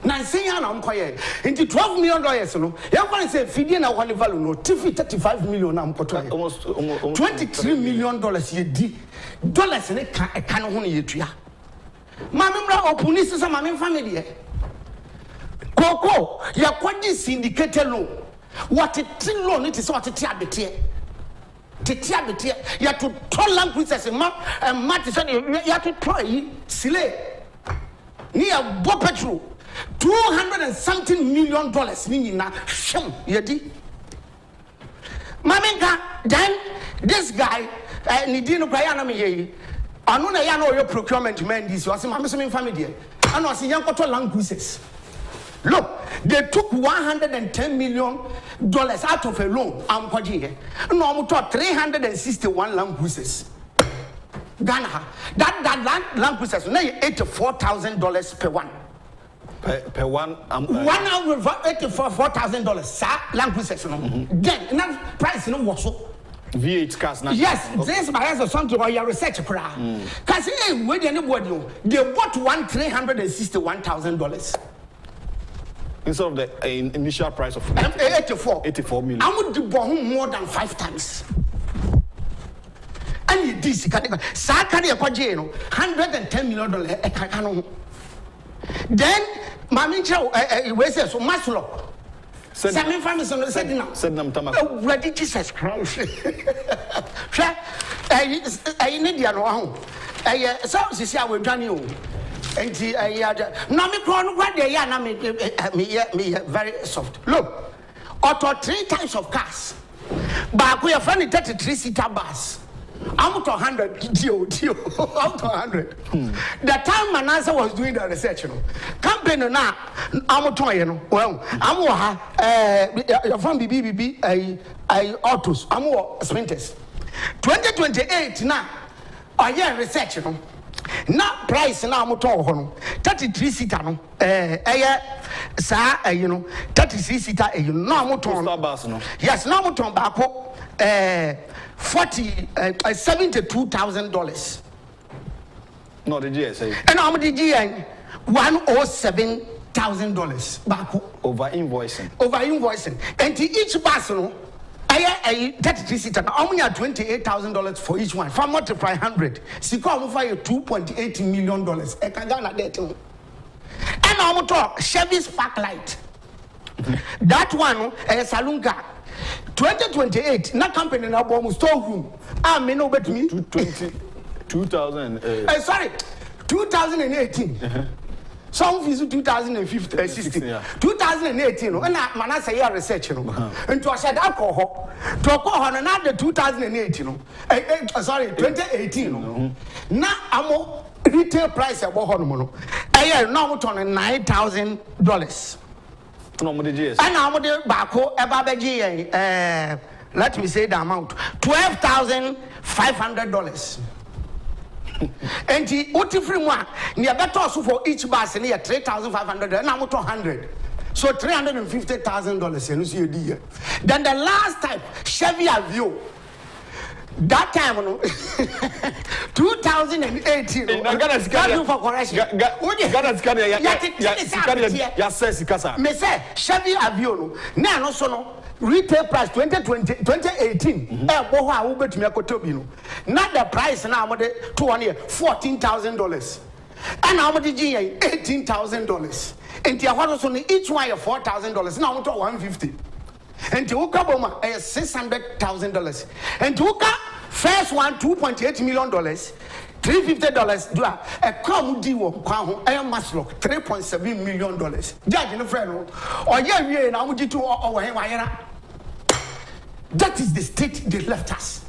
Now say I'm quiet. Into $12 million, no. You're going to say Fidiana one value no. $35 million. I'm almost $23 million ye di dollars in a can only ye tria. Mamma or police is a mamma family. Coco, you're quite syndicated loan. What a tin loan it is what a tablet here. tetia betia ya to tro land cruisers ma mate say ya to try sile ni ya bo petrol $200 and something million ni na hwem yedi mamenka then this guy ni dino kwa ya na me ye anu na ya na oyo procurement man this o say mame so me family there and o say yankoto land cruisers. Look, they took $110 million out of a loan. I'm quoting here. No, I'm talking 361 land cruisers. Ghana, that land cruisers now $84,000 per one. Per one, $84,000. Sir, land cruisers. Then that price no was so. V8 cars now. Yes, this my answer something or your research program. Because where anybody they bought $361,000. Instead of the initial price of 84 million. I would do more than 5 times. And this Sakari $110 million. Then Mamincha says so Maslow. Sami family said now. Said them ready Jesus Christ. I need your home. So she I will join you. And no me crown what they are me very soft. Look, auto 3 types of cars. But we are funny 33-seater bus. I'm to 100 deal. I'm to 100. The time Manasa was doing the research, company now I'm to well, I'm from BBB I autos, I'm sprinters. 2028 now. I hear research, now price now I'm talking 33-seater no 33-seater no I'm talking yes now I'm talking back $72,000 no the GSA and I'm the GN $107,000 back over invoicing and each bus no I 33-seater. How many are $28,000 for each one? If I multiply 100, I'm for $2.8 million. I can get that. And I'm talk Chevy Sparklight. That one a saloon car. 2028. Na company na bomb storeroom. I may know better me. 2000. Sorry, 2018. Some fees 2015, 2018. When I say your research, and to said alcohol, to alcohol another 2018. Sorry, 2018. Now I'm retail price about hormone. I now on $9,000. And I'm the Bako Ebabeji. Let me say the amount $12,500. And the free one near better also for each bus near $3,500 and I'm 200. So $350,000 then the last time Chevy Aveo that time 2018 I got for correction me say Chevy Aveo now no so no retail price 2018 not the price now $14,000 and how much $18,000 and each one $4,000 now $150 and to $600,000 and to first one $2.8 million $350 do a come deal Maslow $3.7 million judge no friend or yeah now would you to that is the state they left us.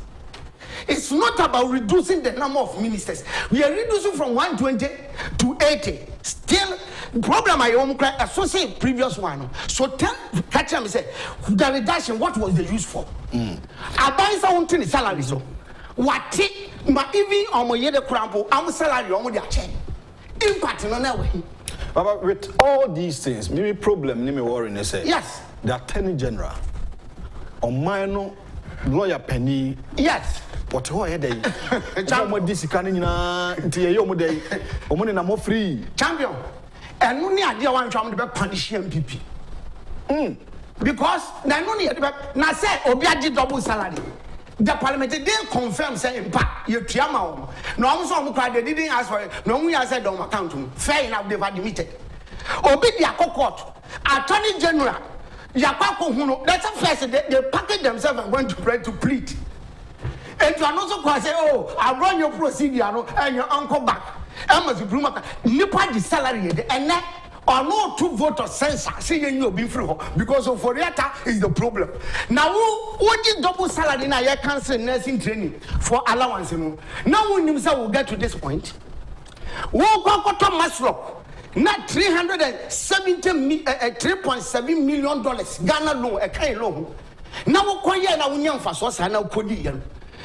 It's not about reducing the number of ministers. We are reducing from 120 to 80. Still, problem I associate previous one. So tell catch me say the reduction. What was the use for? I buy something salary so. What but even on my year the crampo, I'm salary on the chain. Impact no way. But with all these things, maybe problem, maybe worry. Say yes. The Attorney General. On minor lawyer penny. Yes. What who are they? Champion. This can in day. Money na more free. Champion. And no idea one trying to punish MPP. Because na no need na say obiaji double salary. The parliament didn't confirm say impact you triama. No one saw they didn't ask for it. No one said on account. Fair enough, they've admitted. Obi dia court. Attorney General. That's a first they package themselves and went to pray to plead. And you are not so quite say, oh, I run your procedure and your uncle back. I must be Nipa the salary and that or no 2 vote of censor saying you'll be free because of for is the problem. Now, what is double salary now? You cancel nursing training for allowance. Now, when you will get to this point, what go to Maslow? Not $3.7 million Ghana loan, a kind loan. Now, what quiet now? We young fast was now Kodian.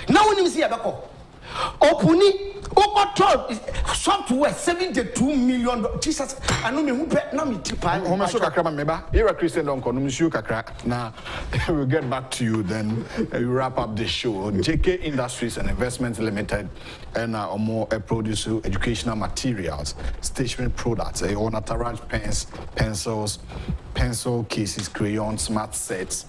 Now, when you see a backo, Opuni. Software $72 million. Jesus, I know me who pay no me tipa. Homeso kakra meba. Ira Christian Donkor no misiu kakra. Now we'll get back to you then. We wrap up the show. JK Industries and Investments Limited and more produce educational materials, stationery products, unauthorized pens, pencils, pencil cases, crayons, smart sets,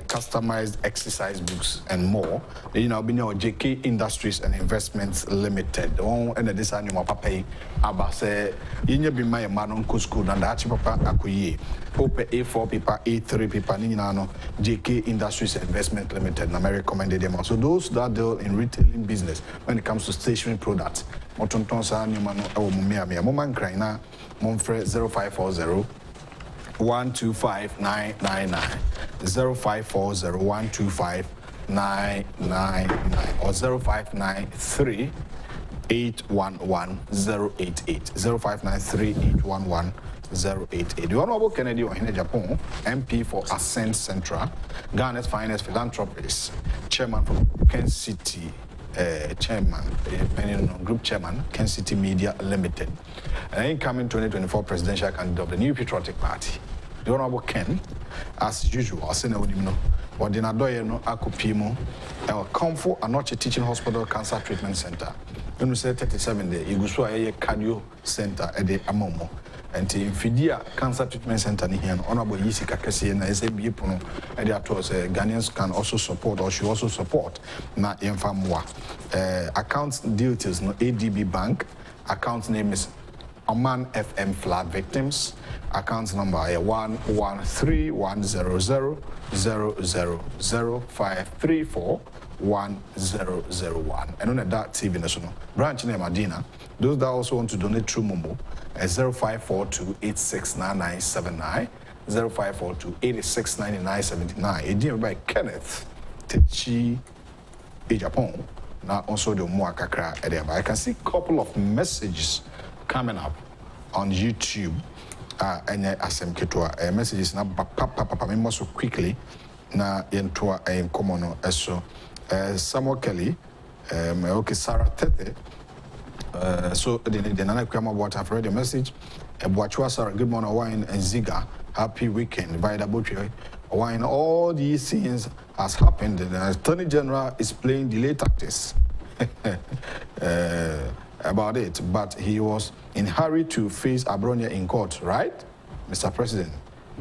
customized exercise books, and more. You know, JK Industries and Investments Limited. And this annual papa abase you be my man on school and that papa akuye. Open A4 paper, A3 paper, Ninano, JK Industries and Investment Limited. And I recommended them. So those that deal in retailing business when it comes to stationery products. Motontonsa Newman or Mumia, Moman Kraina, Monfre 0540. 125-999 0540-125-999 or 0593 811-088 0593 811-088. The Honorable Kennedy Agyapong, MP for Ascent Central, Ghana's finest philanthropist, chairman from Kencity, Group Chairman, Kencity Media Limited, an incoming 2024 presidential candidate of the New Patriotic Party. The Honorable Ken, as usual, or the Nadoye Akupimo, our Comfort Anoche Teaching Hospital Cancer Treatment Center. When we say 37 days, you go to a cardio center at the Amomo. And the Infidia Cancer Treatment Center here, Honorable Yisika Kasi and SAB Puno, and that was Ghanaians can also support or should also support na Infamwa. Account details no ADB Bank, account name is Oman FM Flood Victims, account number 113-100-000-534-1001. And on that TV National branch name Adina. Those that also want to donate through Momo, 0542-869979, 0542-869979. Edited by Kenneth Techi Agyapong. Now also the Muakakra Edema. I can see a couple of messages coming up on YouTube. And asem ketwa messages na papa me so quickly na yentoa common eso Samuel Kelly okay Sarah Tete so the nana kwama what I've read the message Boachua Sarah good morning wine and Ziga happy weekend by the butcher wine all these things has happened and the Attorney General is playing delay tactics about it, but he was in hurry to face Abronia in court, right? Mr. President,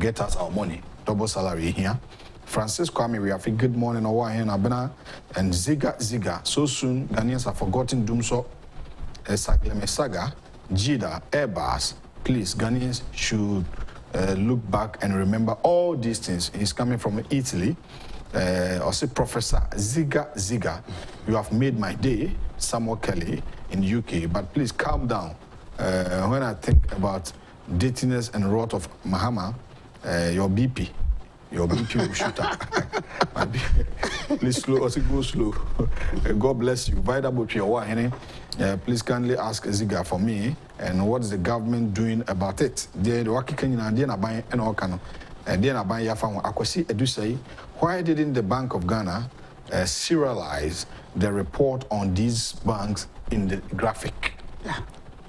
get us our money, double salary here. Francis Kwame, we have a good morning, Abena, and Ziga, so soon Ghanaians have forgotten Dumso, Saga, Jida, Airbus. Please, Ghanaians should look back and remember all these things. He's coming from Italy. Or say Professor Ziga, you have made my day, Samuel Kelly in UK, but please calm down. When I think about dirtiness and wrath of Mahama, your BP will shoot up. Please slow, also go slow. God bless you. Please kindly ask Ziga for me, and what is the government doing about it? Why didn't the Bank of Ghana serialize the report on these banks in the graphic? Yeah.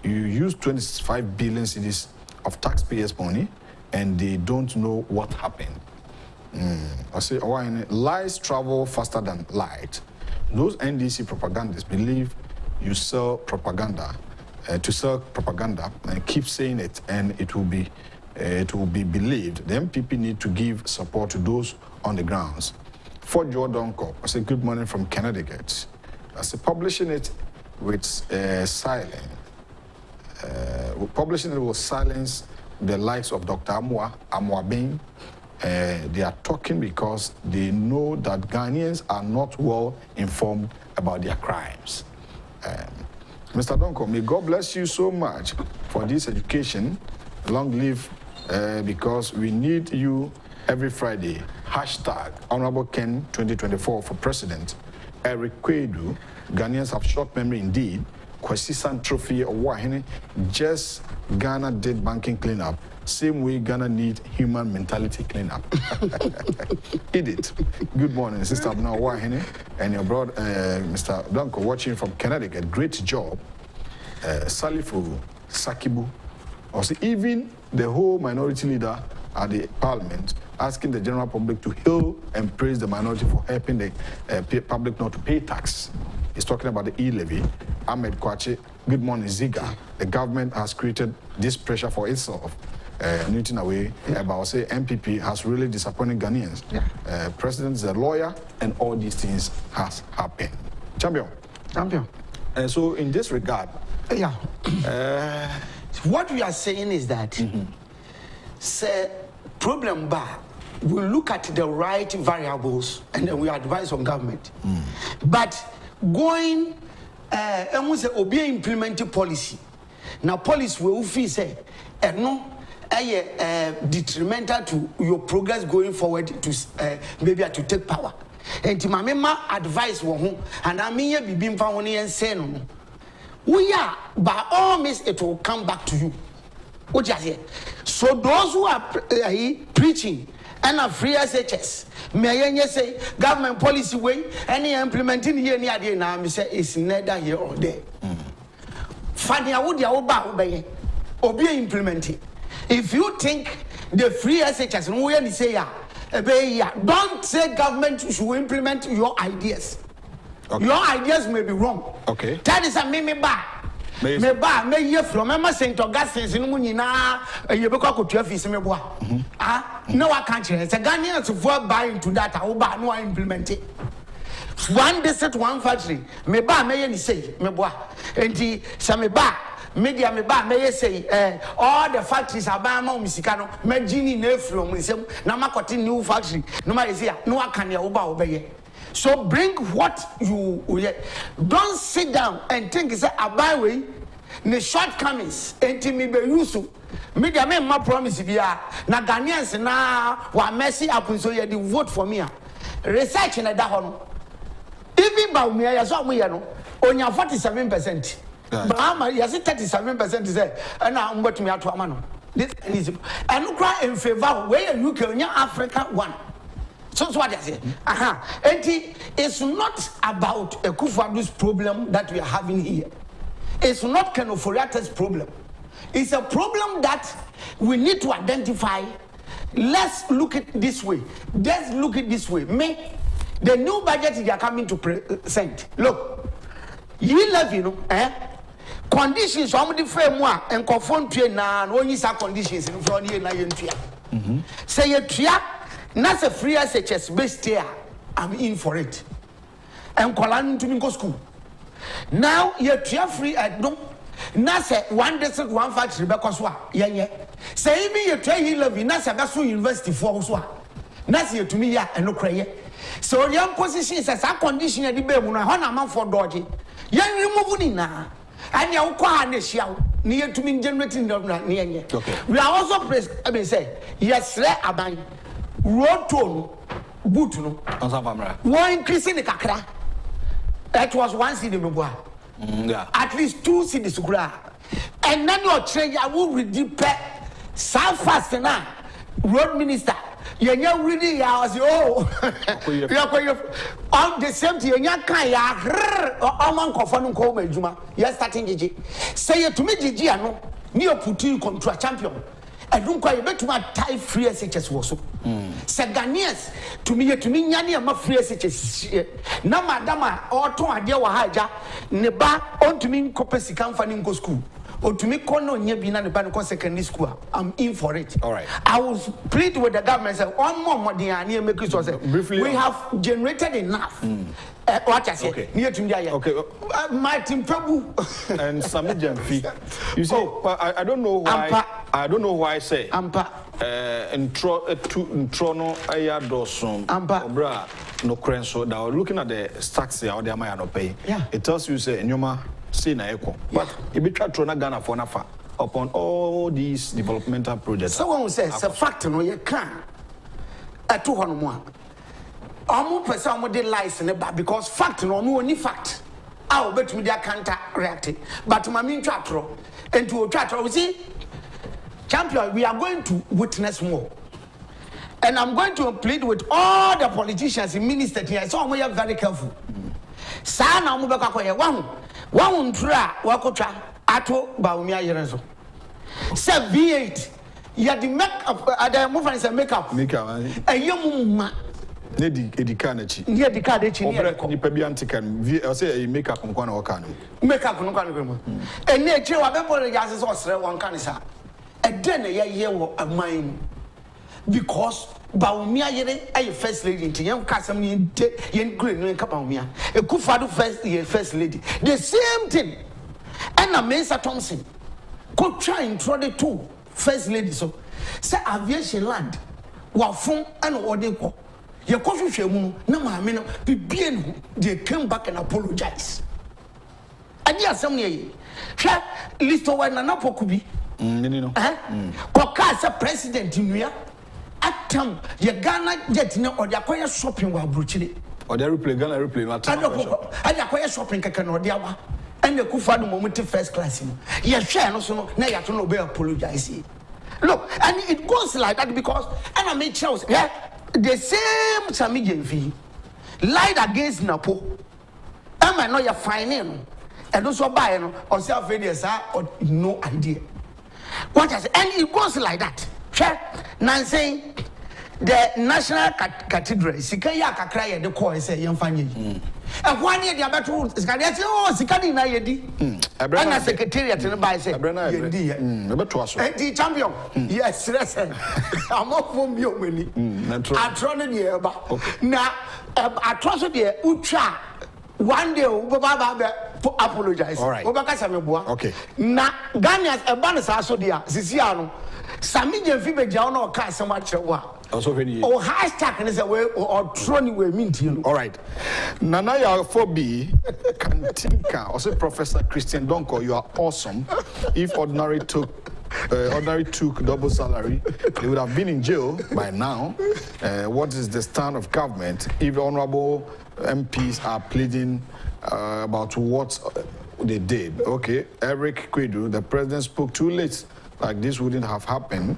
You use 25 billion cedis of taxpayers' money and they don't know what happened. I say, lies travel faster than light. Those NDC propagandists believe you sell propaganda, to sell propaganda, and keep saying it, and it will be believed. The MPP need to give support to those on the grounds. For Donkor, I say good morning from Connecticut. I say publishing it with silence. Publishing it will silence the likes of Dr. Amwabing, They are talking because they know that Ghanaians are not well informed about their crimes. Mr. Donkor, may God bless you so much for this education. Long live, because we need you every Friday. Hashtag Honorable Ken 2024 for President. Eric Kwedu. Ghanaians have short memory indeed. Kwesisan Trophy Award. Just Ghana did banking cleanup. Same way Ghana need human mentality cleanup. Edith, good morning, Sister Abna Wahine, and your brother, Mr. Donkor, watching from Connecticut. Great job. Salifu Sakibu, also even the whole minority leader at the parliament asking the general public to hail and praise the minority for helping the public not to pay tax. He's talking about the e-levy. Ahmed Kwache, good morning, Ziga. The government has created this pressure for itself. Newton away about say MPP has really disappointed Ghanaians. Yeah. President is a lawyer, and all these things has happened. Champion. So in this regard, yeah, what we are saying is that say problem bar, we look at the right variables and then we advise on government. But going and we say obey implementing policy. Now policy will feel say no detrimental to your progress going forward to maybe to take power. And to my advice and I mean be being found and say no. We are by all means it will come back to you. What you say? So those who are preaching and are free SHS, may I say government policy way any implementing here near the now say it's neither here or there. Funny I would obey implementing. If you think the free SHS, no way say don't say government should implement your ideas. Okay. Your ideas may be wrong. Okay. That is a me ba. Me ye from Emma St. Augustine's in Munina, you become to your fees. No, I can't change. It's a Ghanaian to buy into that. I will buy no implement it. One desert, one factory. Me ba may say, me boy. And the some ba. Media me ba may say all the factories are by my Mexicano, Magini Nefro, Namakoti new factory. No matter no I can obey. So bring what you don't sit down and think it's a byway, the shortcomings, and me be useful. Media me my promise be na Ghanaians na wa mercy happen so you vote for me. Research in that one. Even by me, I saw me no only 47%. But I'm yes 37% is there, and I'm going to me to amano. This is and look in favor where you can Africa one. So what I say. And it's not about akufo-addo's problem that we are having here. It's not Kenoforiata's problem. It's a problem that we need to identify. Let's look at it this way. Let's look at it this way. The new budget they are coming to present. Look, you love conditions on the framework and conform to na only some conditions in front of you na yentua. Say a tria. Not a free SHS based here. I'm in for it. And calling to me go school. Now you're free at no. Nasa one desert one factory because what? Yeah. Say me you try he love you. Nasa Gasu University for Uswa. Nasa to me ya and no cry. So young positions as a condition at the baby when I man for dodgy. Young removing now. And you are near to me generating near. Okay. We are also pressed. I mean say yes, aban. Road to boot no. One increasing the kakra. That was one city member. Yeah. At least 2 cities to grow. And then your train I will redeem so fast now. Road minister. You know really I was on the same thing. You can't man confirm call me Juma. You're starting Gigi. Say to me Gigi no. Near putting control champion. I don't quite bet to my tie free SHS was so. Ghanaians to me nyani ama free SHS. Na madama auto idea wa haja neba on to me kopesi kan fani go school. Or to me kono nye bina ne ban secondary school. I'm in for it. All right. I will plead with the government say one more money and make it so say we have generated enough. What I say? Okay. Near to India. Okay. My team Prabhu and Sami Jamfi. You see, I don't know why. I don't know why I say. intro no aya dosom obra no krenso that we're looking at the stacks here or the amaya no pay. It tells you say nyoma say na eko. But if you try to na Ghana for nafa upon all these developmental projects. Someone says a fact no you can at 200 more. Omo person omo dey lies in ba because fact no omo only fact. I will bet me they can't react. But my main chatro and to a chatro we see champion we are going to witness more. And I'm going to plead with all the politicians and ministers here. So we are very careful. Sana omo be kwakoye one try wakotra ato ba umia yerenzo. Say V8 you the makeup the movement is a makeup. Ayomuma Edika nachi. Near the card, ni pebi antikan. I say makeup on one organ. Makeup on one. And nature, I apologize or one canisa. A dinner year of mine. Because Baumia yere a first lady to young Casam yen green and Capamia. A Kufadu first lady. The same thing. And a Mesa Thompson could try and try the two first ladies. So say aviation land. Wafon and Odeko. Your coffee shame, no, mamma, they came back and apologize. And yes, some year, list of one and up could be. Because a president in here, at time, your Ghana getting or the acquire shopping while brutally. Or the replay, Ghana replay, I acquire shopping can or the other. And the Kufadu moment first class. Yes, share no so now you have to know apologize. Look, and it goes like that because, and I made choice, the same Sami fee lied against Napo. Am I not your final? And also buy or self failures or no idea. What I say, and it goes like that. Now saying the National Cathedral, Sikaya Kakray, the core say young family. And 1 year the other is going to say, oh, Sikani na yedi. And a secretariat in the by say, the champion. Yes, listen. I'm not from you, Winnie. I'm trying to about now. I trust you, Ucha. One day, apologize. All right. Okay. Now, Ghana's a bonus also there, Siciano. Sami Fibe Jano car so much. Also, or hashtag is a way or trolley way mean to you. All right. Nanaya 4B Kantinka, also Professor Christian Donkor, you are awesome. If ordinary took double salary, they would have been in jail by now. What is the stand of government if honorable MPs are pleading about what they did? Okay, Eric Kwedu, the president spoke too late. Like this wouldn't have happened.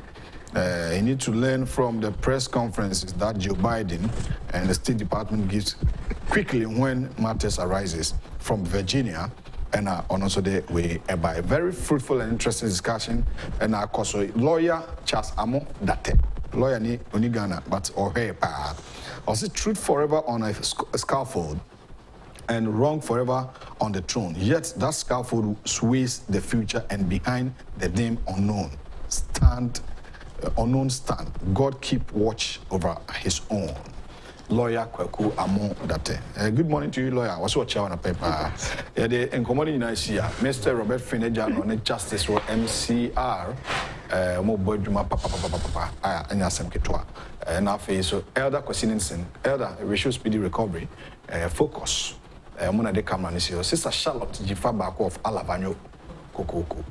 You need to learn from the press conferences that Joe Biden and the State Department gives quickly when matters arises from Virginia and on also the way by a very fruitful and interesting discussion and our lawyer Charles Amo Date lawyer ni Onigana but or hey pa also truth forever on a scaffold and wrong forever on the throne, yet that scaffold sways the future and behind the name unknown stand. God keep watch over his own. Lawyer Kwaku Amo Date. Good morning to you, lawyer. What's what you on a paper? The Encommoding Nigeria, Mr. Robert Finejan on the Justice or MCR. Mo boy Juma Papa. And Yasem Ketwa. And our face so Elder Kwasinensen, Elder, we should speedy recovery. Focus. Mona de Cameron is your sister Charlotte Jifabako of Alavanyo Kokoko.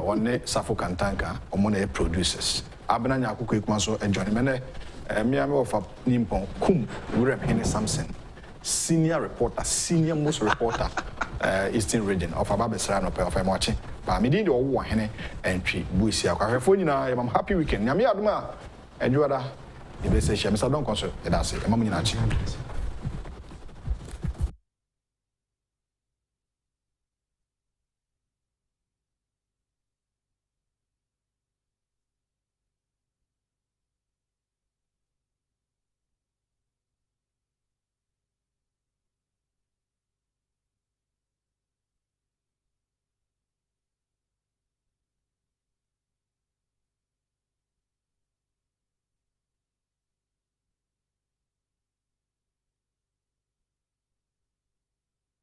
One Safo Kantanka, or Mona producers. Abnanya Kukumaso and Johnny Mene, Miami of Nimpon, Kum, Urem Henry Samson, senior reporter, senior most reporter, Eastern region of Ababesrano of watching. But me did all one entry, Buisia. I'm happy weekend. Yami Adma, and you are the Mr. Donkor, and that's it.